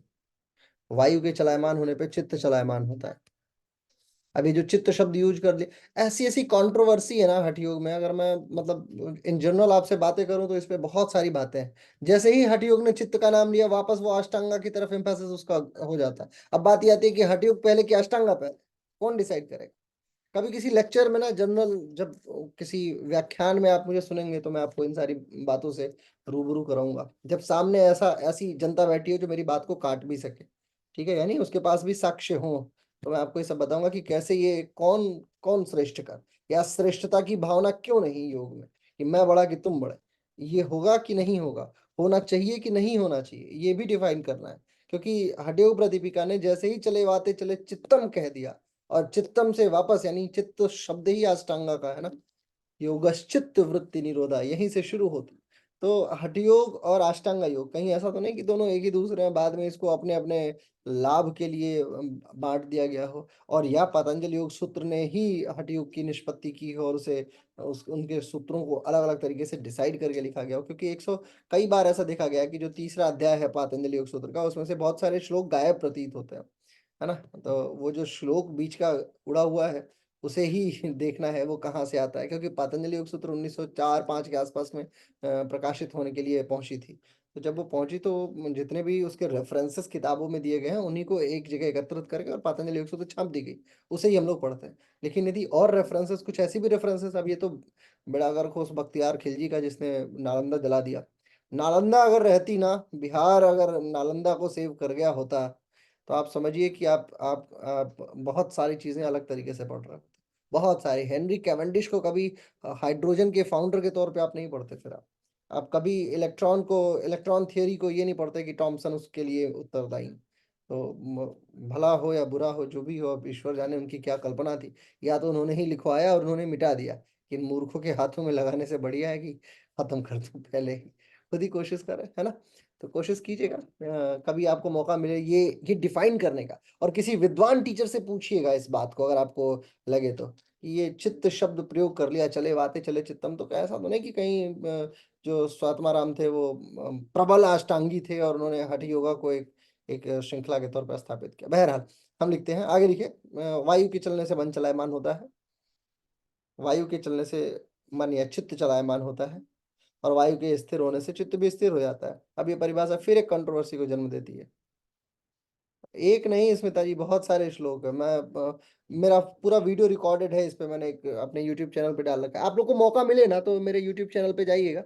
वायु के चलायमान होने पे चित्त चलायमान होता है। अभी जो चित्त शब्द यूज कर लिया, ऐसी ऐसी कंट्रोवर्सी है ना हठ योग में, अगर मैं मतलब इन जनरल आपसे बातें करूं तो इस पे बहुत सारी बातें हैं। जैसे ही हठ योग ने चित्त का नाम लिया, वापस वो अष्टांगा की तरफ एम्फेसिस उसका हो जाता है। अब बात ये आती है कि हठ योग पहले कि अष्टांगा पहले, कौन डिसाइड करेगा? कभी किसी लेक्चर में ना, जनरल जब किसी व्याख्यान में आप मुझे सुनेंगे, तो मैं आपको इन सारी बातों से रूबरू कराऊंगा, जब सामने ऐसी जनता बैठी हो जो मेरी बात को काट भी सके, ठीक है, यानी उसके पास भी साक्ष्य हो, तो मैं आपको ये सब बताऊंगा कि कैसे ये कौन कौन श्रेष्ठ का, या श्रेष्ठता की भावना क्यों नहीं योग में, कि मैं बड़ा कि तुम बड़े, ये होगा कि नहीं होगा, होना चाहिए कि नहीं होना चाहिए, ये भी डिफाइन करना है। क्योंकि हठ योग प्रदीपिका ने जैसे ही चले वाते चले चित्तम कह दिया, और चित्तम से वापस, यानी चित्त शब्द ही अष्टांगा का है ना, योगश्चित्त वृत्ति निरोधा, यहीं से शुरू होती, तो हठ योग और अष्टांग योग कहीं ऐसा तो नहीं कि दोनों एक ही दूसरे हैं, बाद में इसको अपने अपने लाभ के लिए बांट दिया गया हो, और या पतंजलि योग सूत्र ने ही हठ योग की निष्पत्ति की हो और उसे उनके सूत्रों को अलग अलग तरीके से डिसाइड करके लिखा गया हो। क्योंकि कई बार ऐसा देखा गया कि जो तीसरा अध्याय है पतंजलि योग सूत्र का, उसमें से बहुत सारे श्लोक गायब प्रतीत होते हैं, है ना। तो वो जो श्लोक बीच का उड़ा हुआ है उसे ही देखना है वो कहाँ से आता है, क्योंकि पतंजलि योग सूत्र 1904-5 के आसपास में प्रकाशित होने के लिए पहुंची थी। तो जब वो पहुंची तो जितने भी उसके रेफरेंसेस किताबों में दिए गए हैं उन्हीं को एक जगह एकत्रित करके और पतंजलि योग सूत्र छाप दी गई, उसे ही हम लोग पढ़ते हैं। लेकिन यदि और रेफरेंसेस, कुछ ऐसी भी रेफरेंसेस, अब ये तो बड़ा गर्क उस बख्तियार खिलजी का जिसने नालंदा जला दिया, नालंदा अगर रहती ना, बिहार अगर नालंदा को सेव कर गया होता, तो आप समझिए कि आप बहुत सारी चीजें अलग तरीके से पढ़ रहे हो। बहुत सारे हेनरी कैवेंडिश को कभी हाइड्रोजन के फाउंडर के तौर पे आप नहीं पढ़ते, फिर आप कभी इलेक्ट्रॉन थियरी को ये नहीं पढ़ते कि टॉमसन उसके लिए उत्तरदायी। तो भला हो या बुरा हो, जो भी हो, अब ईश्वर जाने उनकी क्या कल्पना थी, या तो उन्होंने ही लिखवाया और उन्होंने मिटा दिया, कि मूर्खों के हाथों में लगाने से बढ़िया है कि खत्म कर दो पहले ही, खुद ही कोशिश करें, है ना। तो कोशिश कीजिएगा कभी आपको मौका मिले ये डिफाइन करने का, और किसी विद्वान टीचर से पूछिएगा इस बात को, अगर आपको लगे तो, कि ये चित्त शब्द प्रयोग कर लिया, चले वाते चले चित्तम, तो ऐसा तो नहीं कि कहीं जो स्वात्माराम थे वो प्रबल अष्टांगी थे और उन्होंने हठ योगा को एक श्रृंखला के तौर पर स्थापित किया। बहरहाल हम लिखते हैं आगे, लिखिए। वायु के चलने से मन चलायमान होता है, वायु के चलने से मन या चित्त चलायमान होता है, और वायु के स्थिर होने से चित्त भी स्थिर हो जाता है। अब ये परिभाषा फिर एक कंट्रोवर्सी को जन्म देती है। एक नहीं स्मिता जी, बहुत सारे श्लोक है। मेरा पूरा वीडियो रिकॉर्डेड है, इस पे मैंने एक अपने यूट्यूब चैनल पे डाल रखा है। आप लोग को मौका मिले ना तो मेरे यूट्यूब चैनल पे जाइएगा।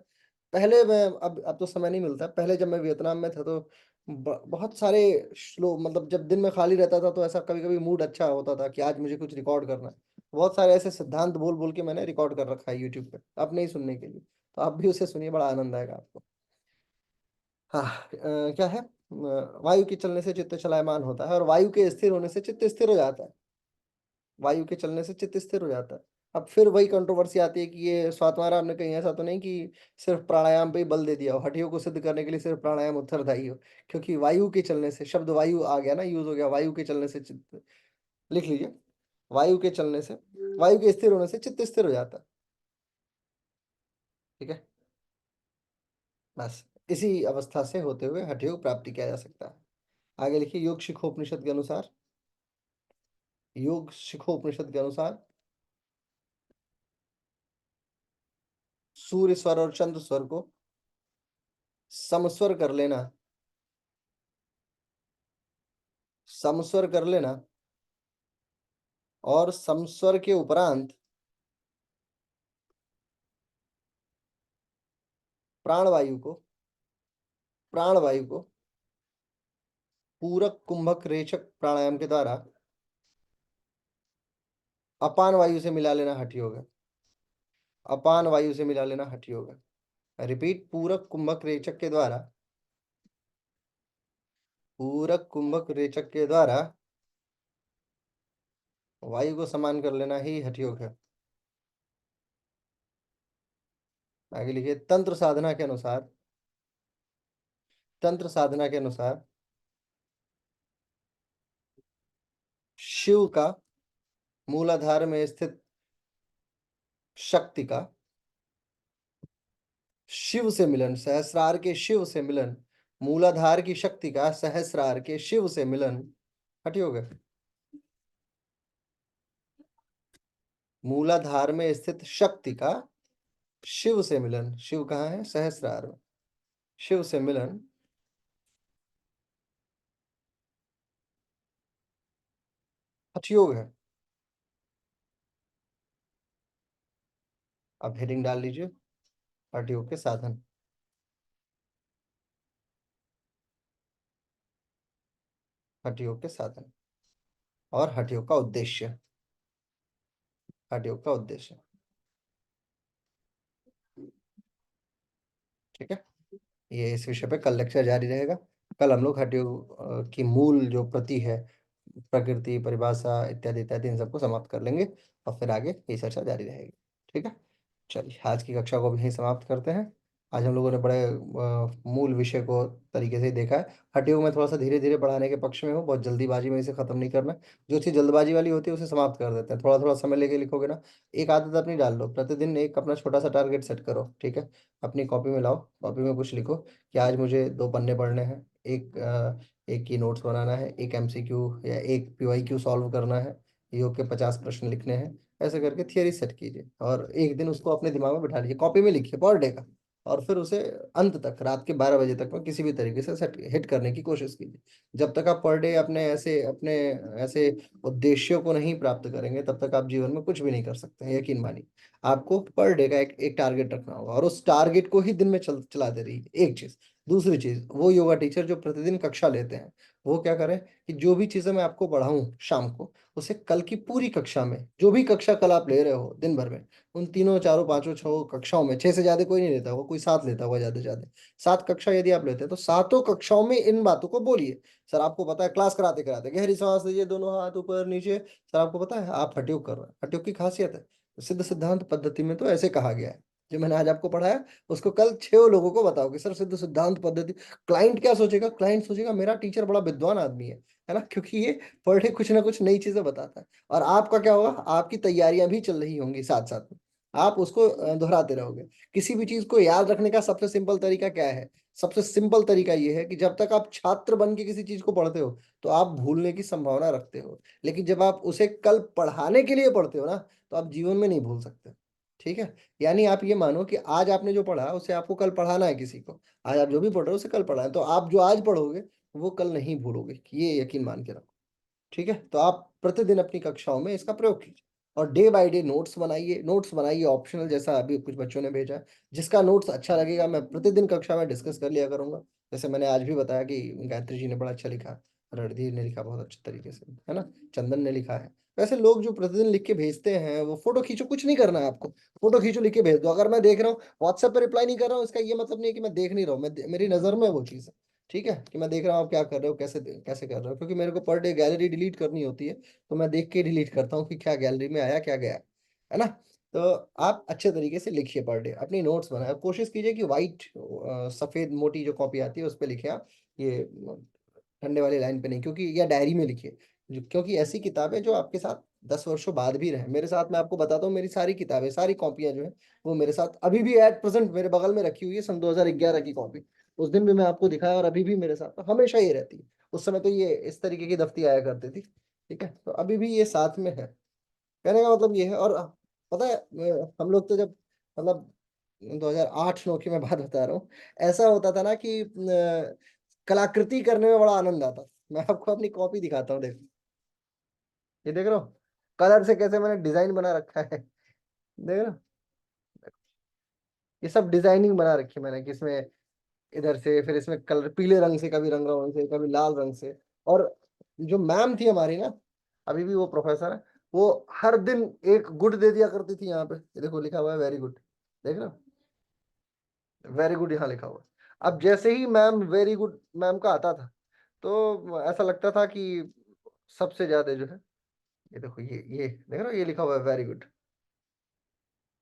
पहले मैं, अब तो समय नहीं मिलता, पहले जब मैं वियतनाम में था तो बहुत सारे श्लोक, मतलब जब दिन में खाली रहता था तो ऐसा कभी कभी मूड अच्छा होता था कि आज मुझे कुछ रिकॉर्ड करना है, बहुत सारे ऐसे सिद्धांत बोल बोल के मैंने रिकॉर्ड कर रखा है यूट्यूब पे अपने ही सुनने के लिए। तो आप भी उसे सुनिए, बड़ा आनंद आएगा आपको। हाँ, क्या है, वायु के चलने से चित्त चलायमान होता है और वायु के स्थिर होने से चित्त स्थिर हो जाता है। वायु के चलने से चित्त स्थिर हो जाता है। अब फिर वही कंट्रोवर्सी आती है कि ये स्वात्माराम ने कहीं ऐसा तो नहीं कि सिर्फ प्राणायाम पे ही बल दे दिया हो, हठियों को सिद्ध करने के लिए सिर्फ प्राणायाम उत्तरदायी हो, क्योंकि वायु के चलने से, शब्द वायु आ गया ना, यूज हो गया, वायु के चलने से चित्त, लिख लीजिए, वायु के चलने से, वायु के स्थिर होने से चित्त स्थिर हो जाता है। ठीक है, बस इसी अवस्था से होते हुए हठयोग प्राप्ति किया जा सकता है। आगे लिखिए, योग शिखोपनिषद के अनुसार, योग शिखोपनिषद के अनुसार सूर्य स्वर और चंद्र स्वर को समस्वर कर लेना, समस्वर कर लेना, और समस्वर के उपरांत प्राणवायु को, प्राणवायु को पूरक कुंभक रेचक प्राणायाम के द्वारा अपान वायु से मिला लेना हठ योग है। अपान वायु से मिला लेना हठ योग है। रिपीट, पूरक कुंभक रेचक के द्वारा, पूरक कुंभक रेचक के द्वारा वायु को समान कर लेना ही हठ योग है। आगे लिखिए, तंत्र साधना के अनुसार, तंत्र साधना के अनुसार शिव का मूलाधार में स्थित शक्ति का शिव से मिलन, सहस्रार के शिव से मिलन, मूलाधार की शक्ति का सहस्रार के शिव से मिलन हठ योग है। मूलाधार में स्थित शक्ति का शिव से मिलन, शिव कहाँ है, सहस्रार में, शिव से मिलन हठ योग है। अब हेडिंग डाल लीजिए, हठ योग के साधन, हठ योग के साधन और हठ योग का उद्देश्य, हठ योग का उद्देश्य। ठीक है, ये इस विषय पे कल लेक्चर जारी रहेगा। कल हम लोग हठ योग की मूल जो प्रति है, प्रकृति, परिभाषा इत्यादि इत्यादि, इन सबको समाप्त कर लेंगे और फिर आगे ये चर्चा जारी रहेगी। ठीक है, चलिए आज की कक्षा को भी यहीं समाप्त करते हैं। आज हम लोगों ने बड़े मूल विषय को तरीके से देखा है। हटियोग में थोड़ा सा धीरे धीरे बढ़ाने के पक्ष में हूँ, बहुत जल्दीबाजी में इसे खत्म नहीं करना। जो चीज़ जल्दबाजी वाली होती है उसे समाप्त कर देते हैं। थोड़ा थोड़ा समय लेके लिखोगे ना, एक आदत अपनी डाल लो, प्रतिदिन एक अपना छोटा सा टारगेट सेट करो, ठीक है। अपनी कॉपी में लाओ, कॉपी में कुछ लिखो कि आज मुझे 2 पन्ने पढ़ने हैं, एक की नोट्स बनाना है, एक एमसीक्यू या एक पीवाईक्यू सॉल्व करना है, योग के 50 प्रश्न लिखने हैं। ऐसे करके थियरी सेट कीजिए और एक दिन उसको अपने दिमाग में बिठा लीजिए, कॉपी में लिखिए पर डे का, और फिर उसे अंत तक रात के 12 बजे तक में किसी भी तरीके से सेट हिट करने की कोशिश कीजिए। जब तक आप पर डे अपने ऐसे उद्देश्यों को नहीं प्राप्त करेंगे तब तक आप जीवन में कुछ भी नहीं कर सकते हैं, यकीन मानिए। आपको पर डे का एक टारगेट रखना होगा और उस टारगेट को ही दिन में चलाते रहिए। एक चीज, दूसरी चीज, वो योगा टीचर जो प्रतिदिन कक्षा लेते हैं वो क्या करें कि जो भी चीजें मैं आपको पढ़ाऊं शाम को, उसे कल की पूरी कक्षा में, जो भी कक्षा कल आप ले रहे हो दिन भर में, उन तीनों चारों पांचों छह कक्षाओं में, 6 से ज्यादा कोई नहीं लेता होगा, कोई 7 लेता होगा ज्यादा से ज्यादा। 7 कक्षा यदि आप लेते हैं तो सातों कक्षाओं में इन बातों को बोलिए। सर आपको पता है क्लास कराते कराते गहरी सांस लीजिए, दोनों हाथ ऊपर नीचे। सर आपको पता है आप हठयोग कर रहे हैं, हठयोग की खासियत है, सिद्ध सिद्धांत पद्धति में तो ऐसे कहा गया है। जो मैंने आज आपको पढ़ाया उसको कल 6 लोगों को बताओगे, सर सिद्ध सिद्धांत पद्धति। क्लाइंट क्या सोचेगा? क्लाइंट सोचेगा मेरा टीचर बड़ा विद्वान आदमी है ना, क्योंकि ये पर डे कुछ ना कुछ नई चीजें बताता है। और आपका क्या होगा, आपकी तैयारियां भी चल रही होंगी साथ साथ में, आप उसको दोहराते रहोगे। किसी भी चीज को याद रखने का सबसे सिंपल तरीका क्या है? सबसे सिंपल तरीका ये है कि जब तक आप छात्र बन के किसी चीज को पढ़ते हो तो आप भूलने की संभावना रखते हो, लेकिन जब आप उसे कल पढ़ाने के लिए पढ़ते हो ना, तो आप जीवन में नहीं भूल सकते, ठीक है। यानी आप ये मानो कि आज आपने जो पढ़ा उसे आपको कल पढ़ाना है किसी को। आज आप जो भी पढ़ रहे हो उसे कल पढ़ा है, तो आप जो आज पढ़ोगे वो कल नहीं भूलोगे, ये यकीन मान के रखो, ठीक है। तो आप प्रतिदिन अपनी कक्षाओं में इसका प्रयोग कीजिए और डे बाय डे नोट्स बनाइए। नोट्स बनाइए ऑप्शनल, जैसा अभी कुछ बच्चों ने भेजा है। जिसका नोट्स अच्छा लगेगा मैं प्रतिदिन कक्षा में डिस्कस कर लिया करूंगा। जैसे मैंने आज भी बताया कि गायत्री जी ने बड़ा अच्छा लिखा, रणधीर ने लिखा बहुत अच्छे तरीके से, है ना, चंदन ने लिखा है। वैसे लोग जो प्रतिदिन लिख के भेजते हैं वो फोटो खींचो, कुछ नहीं करना है आपको, फोटो खींचो लिख के भेज दो। अगर मैं देख रहा हूँ व्हाट्सएप पे रिप्लाई नहीं कर रहा हूँ, इसका ये मतलब नहीं है कि मैं देख नहीं रहा हूँ, मेरी नजर में वो चीज़ है, ठीक है, कि मैं देख रहा हूँ आप क्या कर रहे हो, कैसे कैसे कर रहे हो। क्योंकि मेरे को पर डे गैलरी डिलीट करनी होती है, तो मैं देख के डिलीट करता हूँ कि क्या गैलरी में आया क्या गया, है ना। तो आप अच्छे तरीके से लिखिए, पर डे अपनी नोट्स बनाए। कोशिश कीजिए कि वाइट सफेद मोटी जो कॉपी आती है उस पर लिखे आप, ये ठंडे वाली लाइन पे नहीं, क्योंकि या डायरी में लिखिए। क्योंकि ऐसी किताबें जो आपके साथ 10 वर्षों बाद भी रहे। मेरे साथ मैं आपको बताता हूँ, मेरी सारी किताबें, सारी कॉपियां जो है वो मेरे साथ अभी भी एट प्रेजेंट मेरे बगल में रखी हुई है, सन 2011 की कॉपी। उस दिन भी मैं आपको दिखाया और अभी भी मेरे साथ तो हमेशा ये रहती है। उस समय तो ये इस तरीके की दफ्ती आया करती थी, ठीक है, तो अभी भी ये साथ में है। कहने का मतलब ये है। और पता है हम लोग तो जब मतलब 2008-9 की मैं बात बता रहा हूँ, ऐसा होता था ना कि कलाकृति करने में बड़ा आनंद आता था। मैं आपको अपनी कॉपी दिखाता हूँ, देखो ये देख रहे हो कलर से कैसे मैंने डिजाइन बना रखा है, देख रहे हो, ये सब डिजाइनिंग बना रखी है मैंने, किसमें इधर से, फिर इसमें कलर पीले रंग से, कभी रंग रंग से, कभी लाल रंग से। और जो मैम थी हमारी ना, अभी भी वो प्रोफेसर है, वो हर दिन एक गुड दे दिया करती थी। यहाँ पे ये देखो लिखा हुआ है वेरी गुड, देख रहे हो, वेरी गुड यहाँ लिखा हुआ है। अब जैसे ही मैम वेरी गुड मैम का आता था तो ऐसा लगता था कि सबसे ज्यादा जो है, ये देखो ये देख रहे हो, ये लिखा हुआ है वेरी गुड।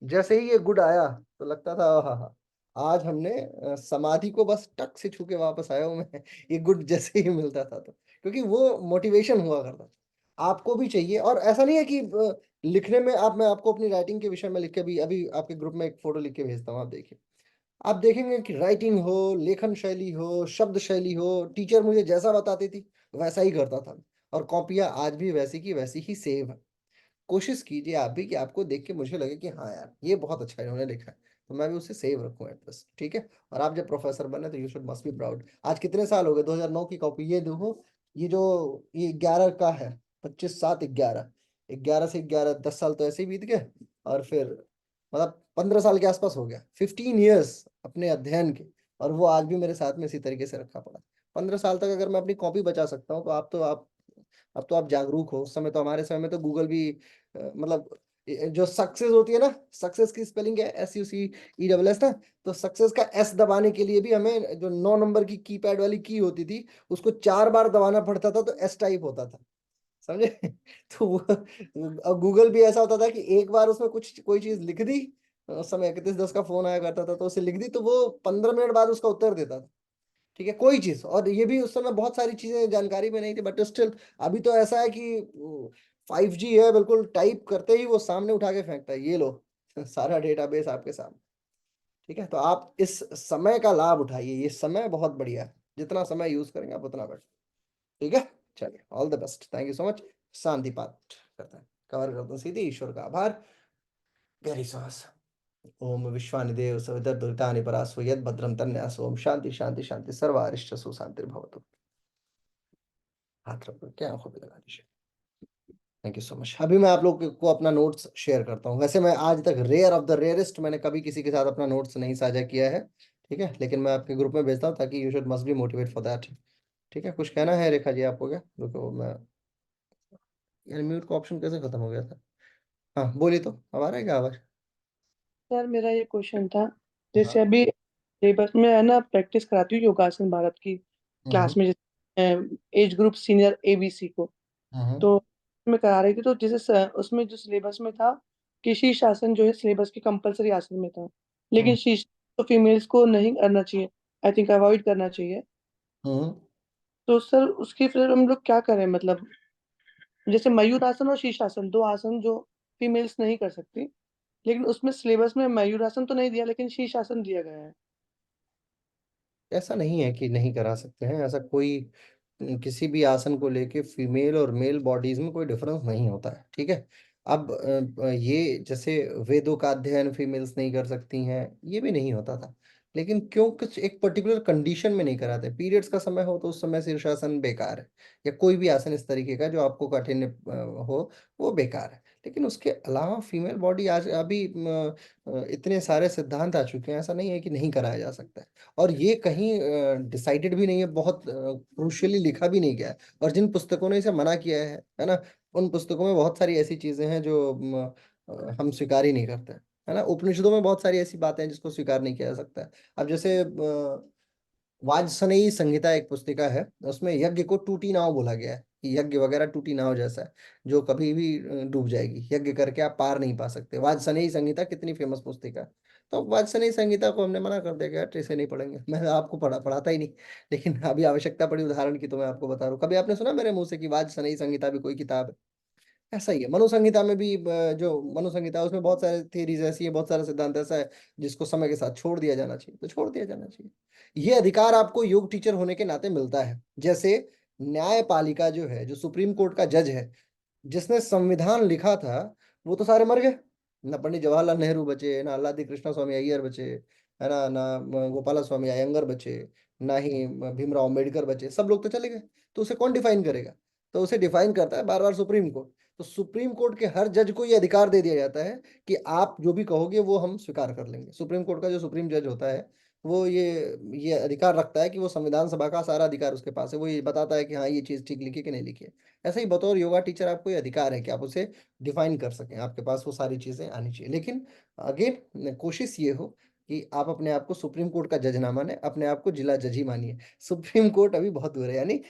जैसे ही ये गुड आया तो लगता था हाँ हाँ, आज हमने समाधि को बस टक से छू के वापस आया हूं मैं। ये गुड जैसे ही मिलता था तो, क्योंकि वो मोटिवेशन हुआ करता था। आपको भी चाहिए। और ऐसा नहीं है कि लिखने में आप, मैं आपको अपनी राइटिंग के विषय में लिख के भी अभी आपके ग्रुप में एक फोटो लिख के भेजता हूँ, आप देखिए। आप देखेंगे कि राइटिंग हो, लेखन शैली हो, शब्द शैली हो, टीचर मुझे जैसा बताती थी वैसा ही करता था। और कॉपियां आज भी वैसी की वैसी ही सेव है। कोशिश कीजिए आप भी कि आपको देख के मुझे लगे कि हाँ यार ये बहुत अच्छा इन्होंने लिखा है, तो मैं भी उसे सेव रखूं एटलीस्ट, ठीक है। और आप जब प्रोफेसर बने तो you should must be proud. आज कितने साल हो गए, 2009 की कॉपी, ये देखो, ये जो ये 11 का है, 25/7/11, 11 से 11, 10 साल तो ऐसे ही बीत गए। और फिर मतलब 15 साल के आसपास हो गया, 15 years अपने अध्ययन के, और वो आज भी मेरे साथ में इसी तरीके से रखा पड़ा। 15 साल तक अगर मैं अपनी कॉपी बचा सकता हूँ तो आप अब तो आप जागरूक हो। उस समय तो, हमारे समय में तो गूगल भी मतलब जो सक्सेस होती है ना, सक्सेस की स्पेलिंग है SUCCESS ना, तो सक्सेस का S दबाने के लिए भी हमें जो 9 नंबर की कीपैड वाली की होती थी उसको 4 बार दबाना पड़ता था, तो S टाइप होता था, समझे। तो गूगल भी ऐसा होता था कि एक बार उसमें कुछ कोई चीज लिख दी उस समय 3110 का फोन आया करता था, तो उसे लिख दी तो वो 15 मिनट बाद उसका उत्तर देता था। ठीक है, कोई चीज, और ये भी उस समय बहुत सारी चीजें जानकारी में नहीं थी, बट स्टिल अभी तो ऐसा है कि 5G है, बिल्कुल टाइप करते ही वो सामने उठा के फेंकता है, ये लो सारा डेटाबेस आपके सामने। ठीक है, तो आप इस समय का लाभ उठाइए, ये समय बहुत बढ़िया है, जितना समय यूज करेंगे आप उतना बेटर। ठीक है, चलिए, all the best, thank you so much. शांति पाठ करते हैं, कवर करते हैं सीधे, ईश्वर का आभार, गहरी सांस। ओम विश्वानि देव सवितर दुरितानि परासु यद भद्रम तन्यासु। ओम शांति शांति शांति, सर्वारिष्ट सुशांतिर्भवतु। हाथ रखो, क्या आंखों पे लगा दीजिए। Thank you so much. अभी मैं आप लोग को अपना नोट्स शेयर करता हूँ। वैसे मैं आज तक रेयर ऑफ द रेयरेस्ट, मैंने कभी किसी के साथ अपना नोट्स नहीं साझा किया है, ठीक है, लेकिन मैं आपके ग्रुप में भेजता हूँ ताकि you should must be motivate for that. ठीक है, कुछ कहना है रेखा जी आपको? क्या रुको, मैं यार म्यूट का ऑप्शन कैसे खत्म हो गया था? हाँ बोलिए, तो अब आ रहा है क्या आवाज? सर मेरा ये क्वेश्चन था, हाँ। जैसे अभी सिलेबस में है ना, प्रैक्टिस कराती हूँ योगासन भारत की क्लास में, जैसे एज ग्रुप सीनियर ABC को, तो मैं करा रही थी, तो जैसे उसमें जो सिलेबस में था कि शीर्षासन जो है सिलेबस के कंपलसरी आसन में था, लेकिन शीर्ष तो फीमेल्स को नहीं करना चाहिए, आई थिंक अवॉइड करना चाहिए। तो सर उसकी फिर हम लोग क्या करें, मतलब जैसे मयूर आसन और शीर्षासन, दो आसन जो फीमेल्स नहीं कर सकती, लेकिन उसमें सिलेबस में मयूरासन तो नहीं दिया, लेकिन शीर्षासन दिया गया है। ऐसा नहीं है कि नहीं करा सकते हैं, ऐसा कोई किसी भी आसन को लेके फीमेल और मेल बॉडीज में कोई डिफरेंस नहीं होता है। ठीक है, अब ये जैसे वेदों का अध्ययन फीमेल्स नहीं कर सकती हैं, ये भी नहीं होता था, लेकिन क्यों कुछ एक पर्टिकुलर कंडीशन में नहीं कराते, पीरियड्स का समय हो तो उस समय शीर्षासन बेकार है, या कोई भी आसन इस तरीके का जो आपको कठिन हो वो बेकार है। लेकिन उसके अलावा फीमेल बॉडी आज अभी इतने सारे सिद्धांत आ चुके हैं, ऐसा नहीं है कि नहीं कराया जा सकता है। और ये कहीं डिसाइडेड भी नहीं है, बहुत क्रूशियली लिखा भी नहीं गया है, और जिन पुस्तकों ने इसे मना किया है ना, उन पुस्तकों में बहुत सारी ऐसी चीजें हैं जो हम स्वीकार ही नहीं करते हैं, है ना। उपनिषदों में बहुत सारी ऐसी बातें हैं जिसको स्वीकार नहीं किया जा सकता है। अब जैसे वाजसनेयी संहिता एक पुस्तिका है, उसमें यज्ञ को टूटी नाव बोला गया है, कि यज्ञ वगैरह टूटी नाव जैसा है जो कभी भी डूब जाएगी, यज्ञ करके आप पार नहीं पा सकते। वाजसनेयी संहिता कितनी फेमस पुस्तिका है, तो वाजसनेयी संहिता को हमने मना कर दिया कि यार इसे नहीं पढ़ेंगे। मैं आपको पढ़ाता ही नहीं, लेकिन अभी आवश्यकता पड़ी उदाहरण की तो मैं आपको बता रहा हूँ। कभी आपने सुना मेरे मुंह से कि वाजसनेयी संहिता भी कोई किताब है? ऐसा ही है मनु संहिता में भी, जो मनु संहिता है उसमें बहुत सारे थियरीज ऐसी है, बहुत सारा सिद्धांत ऐसा है जिसको समय के साथ छोड़ दिया जाना चाहिए, तो छोड़ दिया जाना चाहिए। ये अधिकार आपको योग टीचर होने के नाते मिलता है। जैसे न्यायपालिका जो है, जो सुप्रीम कोर्ट का जज है, जिसने संविधान लिखा था, वो तो सारे मर गए, ना पंडित जवाहरलाल नेहरू बचे, ना अल्लादी कृष्णा स्वामी अय्यर बचे, है ना, ना गोपाला स्वामी अयंगर बचे, ना ही भीमराव अम्बेडकर बचे, सब लोग तो चले गए। तो उसे कौन डिफाइन करेगा? तो उसे डिफाइन करता है बार बार सुप्रीम कोर्ट। तो सुप्रीम कोर्ट के हर जज को ये अधिकार दे दिया जाता है कि आप जो भी कहोगे वो हम स्वीकार कर लेंगे। सुप्रीम कोर्ट का जो सुप्रीम जज होता है, वो ये अधिकार रखता है कि वो संविधान सभा का सारा अधिकार उसके पास है, वो ये बताता है कि हाँ ये चीज ठीक लिखी कि नहीं लिखी है। ऐसे ही बतौर योगा टीचर आपको ये अधिकार है कि आप उसे डिफाइन कर सकें, आपके पास वो सारी चीजें आनी चाहिए। लेकिन अगेन कोशिश ये हो कि आप अपने आप को सुप्रीम कोर्ट का जज ना माने, अपने आप को जिला जज ही मानिए। सुप्रीम कोर्ट अभी बहुत दूर है, यानी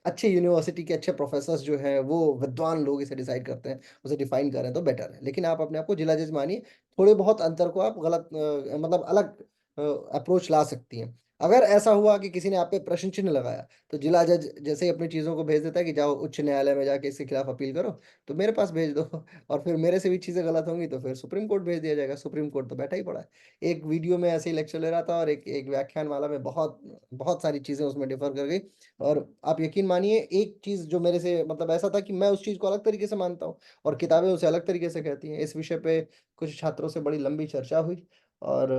अच्छे यूनिवर्सिटी के अच्छे प्रोफेसर जो हैं, वो विद्वान लोग इसे डिसाइड करते हैं, उसे डिफाइन करें तो बेटर है। लेकिन आप अपने आप को जिला जज मानिए, थोड़े बहुत अंतर को आप गलत मतलब अलग अप्रोच ला सकती हैं। अगर ऐसा हुआ कि किसी ने आप पे प्रश्न चिन्ह लगाया, तो जिला जज जैसे ही अपनी चीजों को भेज देता है कि जाओ उच्च न्यायालय में जाके इसके खिलाफ अपील करो, तो मेरे पास भेज दो और फिर मेरे से भी चीजें गलत होंगी तो फिर सुप्रीम कोर्ट भेज दिया जाएगा। सुप्रीम कोर्ट तो बैठा ही पड़ा है। एक वीडियो में ऐसे ही लेक्चर ले रहा था, और एक व्याख्यान माला में बहुत बहुत सारी चीजें उसमें डिफर कर गई, और आप यकीन मानिए एक चीज जो मेरे से मतलब ऐसा था कि मैं उस चीज को अलग तरीके से मानता हूँ और किताबें उसे अलग तरीके से कहती हैं। इस विषय पे कुछ छात्रों से बड़ी लंबी चर्चा हुई, और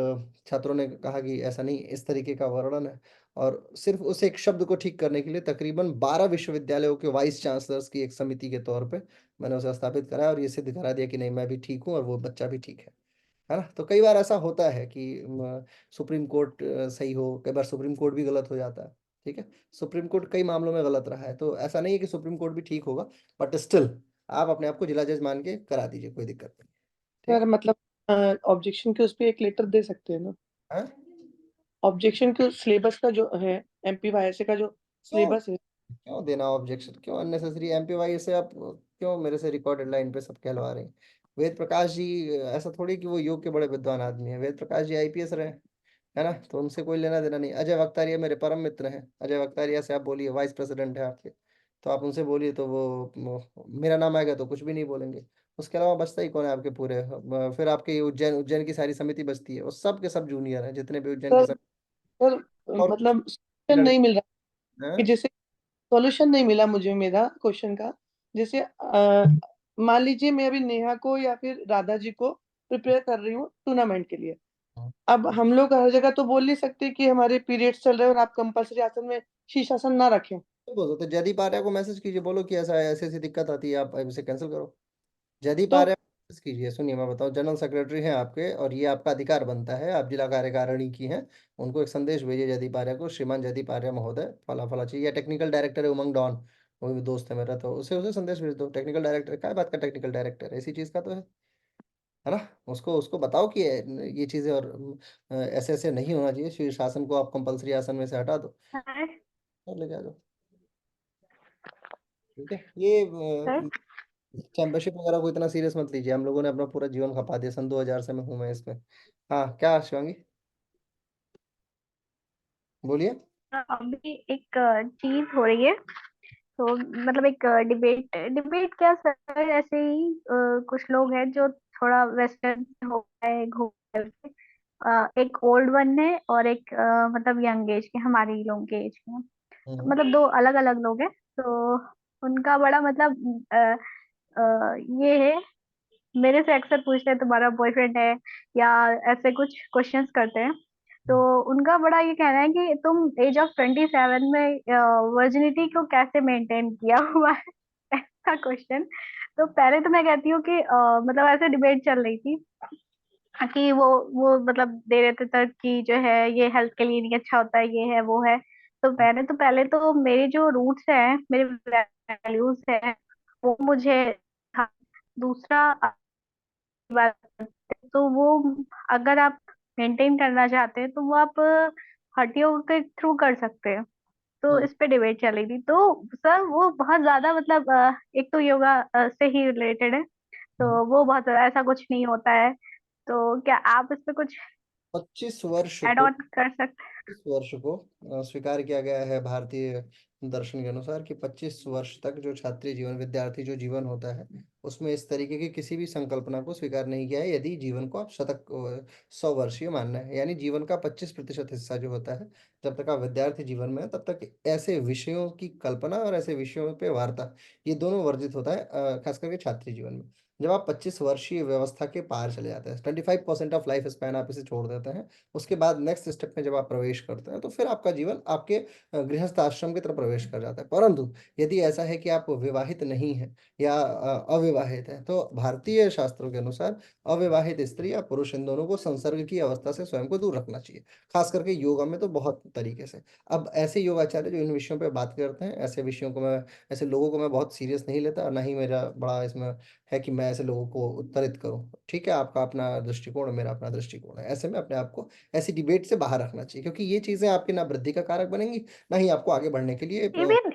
छात्रों ने कहा कि ऐसा नहीं, इस तरीके का वर्णन है। और सिर्फ उस एक शब्द को ठीक करने के लिए तकरीबन 12 विश्वविद्यालयों के वाइस चांसलर्स की एक समिति के तौर पे मैंने उसे स्थापित कराया, और ये सिद्ध करा दिया कि नहीं, मैं भी ठीक हूँ और वो बच्चा भी ठीक है ना। तो कई बार ऐसा होता है कि सुप्रीम कोर्ट सही हो, कई बार सुप्रीम कोर्ट भी गलत हो जाता है। ठीक है, सुप्रीम कोर्ट कई मामलों में गलत रहा है, तो ऐसा नहीं है कि सुप्रीम कोर्ट भी ठीक होगा, बट स्टिल आप अपने आप को जिला जज मान के करा दीजिए, कोई दिक्कत नहीं। सर मतलब ऑब्जेक्शन के उस पे एक लेटर दे सकते हैं ना? हाँ? ऑब्जेक्शन के सिलेबस का जो है, MPYSA का जो सिलेबस है, क्यों देना ऑब्जेक्शन? क्यों अननेसेसरी? एमपीवाई से आप क्यों मेरे से रिकॉर्डेड लाइन पे सब कहलवा रहे हैं? वेद प्रकाश जी ऐसा थोड़ी कि वो योग के बड़े विद्वान आदमी हैं, वेद प्रकाश जी आईपीएस रहे, है ना, तो उनसे कोई लेना देना नहीं। अजय वक्तारिया मेरे परम मित्र हैं, अजय वक्तारिया से आप बोलिए, वाइस प्रेसिडेंट है आपके, तो आप उनसे बोलिए, तो वो मेरा नाम आएगा तो कुछ भी नहीं बोलेंगे। उसके अलावा बचता ही कौन है आपके पूरे, फिर आपके उज्जैन उज्जैन की सारी समिति बचती है, वो सब के सब जूनियर हैं, जितने भी उज्जैन की सर सब। सर और मतलब solution नहीं मिल रहा कि हैं? जैसे सॉल्यूशन नहीं मिला मुझे मेरा क्वेश्चन का। जैसे मान लीजिए मैं अभी नेहा को या फिर राधा जी को प्रिपेयर कर रही हूँ टूर्नामेंट के लिए। अब हम लोग हर जगह तो बोल नहीं सकते कि हमारे पीरियड्स चल रहे हैं और आप कंपल्सरी आसन में शीर्षासन ना रखें। तो बोलो, तो जयदीप आर्या को मैसेज कीजिए, बोलो कि ऐसा ऐसी ऐसी दिक्कत आती है, आप इसे कैंसिल करो। जयदीप तो आर्या मैसेज कीजिए, सुनिए मैं बताऊं, जनरल सेक्रेटरी हैं आपके, और ये आपका अधिकार बनता है, आप जिला कार्यकारिणी की हैं, उनको एक संदेश भेजिए जयदीप आर्या को, श्रीमान जयदीप आर्या महोदय फला फला चाहिए, या टेक्निकल डायरेक्टर है उमंग डॉन, वो भी दोस्त है मेरा, तो उसे उसे संदेश भेज दो। टेक्निकल डायरेक्टर क्या बात का, टेक्निकल डायरेक्टर इसी चीज का तो है ना। उसको उसको बताओ कि ये चीजें, और ऐसे ऐसे नहीं होना चाहिए, शीर्षासन को आप कंपलसरी आसन में से हटा दो और लेके आ जाओ। ठीक है, ये चैंपियनशिप वगैरह को इतना सीरियस मत लीजिए, हम लोगों ने अपना पूरा जीवन खपा दिया, सन 2000 से मैं हूं मैं इसमें। हाँ क्या शिवांगी, बोलिए। अभी एक चीज हो रही है, तो मतलब एक डिबेट डिबेट क्या सर, ऐसे ही कुछ लोग हैं जो थोड़ा वेस्टर्न हो गए घूम गए। एक ओल्ड वन है और एक मतलब यंग एज के, हमारे ही लोगों के एज के हैं। तो हम्म। मतलब दो अलग अलग लोग हैं, तो उनका बड़ा मतलब ये है, मेरे से अक्सर पूछते हैं तुम्हारा बॉयफ्रेंड है, या ऐसे कुछ क्वेश्चंस करते हैं। तो उनका बड़ा ये कहना है कि तुम एज ऑफ 27 में वर्जिनिटी को कैसे मेंटेन किया हुआ है, ऐसा क्वेश्चन। तो पहले तो मैं कहती हूँ कि मतलब ऐसे डिबेट चल रही थी कि वो मतलब दे रहे थे तर्क कि जो है ये हेल्थ के लिए नहीं अच्छा होता है, ये है वो है। तो मैंने तो पहले तो मेरे जो रूट्स हैं, मेरे वैल्यूज हैं, वो मुझे था। दूसरा बात करते हैं, तो वो अगर आप मेंटेन करना चाहते हैं तो वो आप हड्डियों के थ्रू कर सकते हैं। तो हम्म। इस पे डिबेट चल रही थी, तो सर वो बहुत ज्यादा मतलब एक तो योगा से ही रिलेटेड है, हम्म। तो वो बहुत ऐसा कुछ नहीं होता है। तो क्या आप इस पे कुछ 25 वर्ष एड को, ऑन कर सकते इस वर्ष को स्वीकार किया गया है भारतीय दर्शन के अनुसार कि 25 वर्ष तक जो छात्री जीवन, विद्यार्थी जो जीवन होता है, उसमें इस तरीके की किसी भी संकल्पना को स्वीकार नहीं किया है, यदि जीवन को आप शतक 100 वर्षीय मानना है, यानी जीवन का 25% हिस्सा जो होता है, जब तक आप विद्यार्थी जीवन में हैं, तब तक ऐसे विषयों की कल्पना और ऐसे विषयों पे वार्ता, ये दोनों वर्जित होता है, खास करके छात्री जीवन में। जब आप 25 वर्षीय व्यवस्था के पार चले जाते हैं, 25% ऑफ लाइफ स्पैन आप इसे छोड़ देते हैं, उसके बाद नेक्स्ट स्टेप में जब आप प्रवेश करते हैं, तो फिर आपका जीवन आपके गृहस्थ आश्रम की तरफ प्रवेश कर जाता है। परंतु यदि ऐसा है कि आप विवाहित नहीं हैं या अविवाहित हैं, तो भारतीय शास्त्रों के अनुसार अविवाहित स्त्री या पुरुष, इन दोनों को संसर्ग की अवस्था से स्वयं को दूर रखना चाहिए, खास करके योगा में तो बहुत तरीके से। अब ऐसे योगाचार्य जो इन विषयों पर बात करते हैं, ऐसे विषयों को मैं, ऐसे लोगों को मैं बहुत सीरियस नहीं लेता, और ना ही मेरा बड़ा इसमें है कि मैं ऐसे लोगों को उत्तरित करूं। ठीक है, आपका अपना दृष्टिकोण है, मेरा अपना दृष्टिकोण है, ऐसे में अपने आप को ऐसी डिबेट से बाहर रखना चाहिए, क्योंकि ये चीजें आपकी ना वृद्धि का कारक बनेंगी, ना ही आपको आगे बढ़ने के लिए। हैं?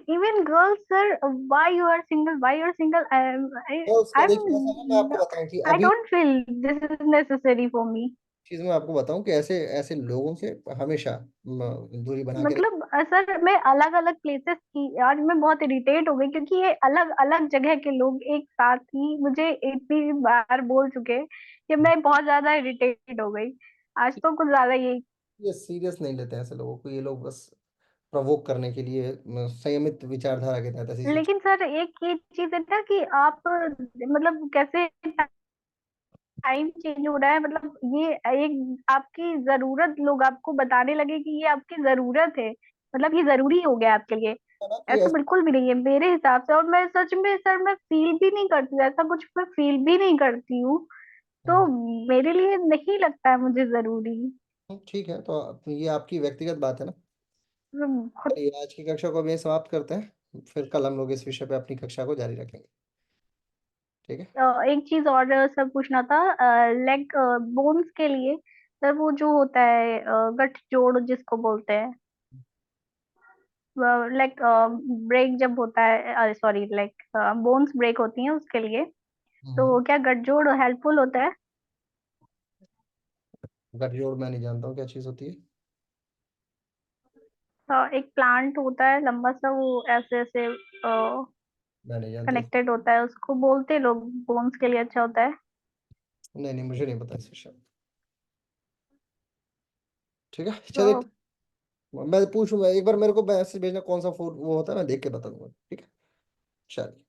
Even girls sir, why you are single, girls का आई देखिए, ऐसा है, मैं एम आपको बताऊं कि आई अभी don't feel this is necessary for me. चीज मैं आपको बताऊं कि ऐसे ऐसे लोगों से हमेशा दूरी बना के मतलब सर मैं अलग अलग प्लेसेस की, आज मैं बहुत इरिटेट हो गई क्योंकि ये अलग अलग जगह के लोग एक साथ ही मुझे इतनी बार बोल चुके हैं कि मैं बहुत ज्यादा इरिटेट हो गई। आज तो कुछ ज्यादा ही। ये सीरियस नहीं लेते हैं ऐसे लोगों को, ये लोग बस प्रवोक करने के लिए संयमित विचारधारा के तहत ऐसी चीज। लेकिन सर एक ये चीज है ना कि आप मतलब कैसे टाइम चेंज हो रहा है, मतलब ये एक आपकी जरूरत लोग आपको बताने लगे कि ये आपकी जरूरत है, मतलब ये जरूरी हो गया आपके लिए। है ना कि ऐसा ऐसे, बिल्कुल भी नहीं है मेरे हिसाब से, और मैं सच में सर मैं फील भी नहीं करती हूँ, ऐसा कुछ मैं फील भी नहीं करती हूँ। तो मेरे लिए नहीं लगता है मुझे जरूरी। ठीक है, तो ये आपकी व्यक्तिगत बात है ना। खुद चलिए, आज की कक्षा को भी समाप्त करते हैं, फिर कल हम लोग इस विषय पे अपनी कक्षा को जारी रखेंगे। ठीक है। एक चीज और सर पूछना था, लेग बोन्स के लिए सर, वो जो होता है गठजोड़ जिसको बोलते हैं, लाइक ब्रेक जब होता है, सॉरी लाइक बोन्स ब्रेक होती हैं उसके लिए, तो क्या गठजोड़ हेल्पफुल होता है? गठजोड़ मैं नहीं जानता हूँ क्या चीज होती है। तो एक प्लांट होता है लंबा सा, वो ऐसे ऐसे मैं नहीं जानता कनेक्टेड होता है, उसको बोलते हैं लोग, बोन्स के लिए अच्छा होता है। नहीं नहीं, मुझे नहीं पता इस विषय में। ठीक है चलिए, तो मैं पूछूंगा एक बार, मेरे को मैसेज भेजना कौन सा फूड वो होता है, मैं देख के बता दूंगा। ठीक है चलिए।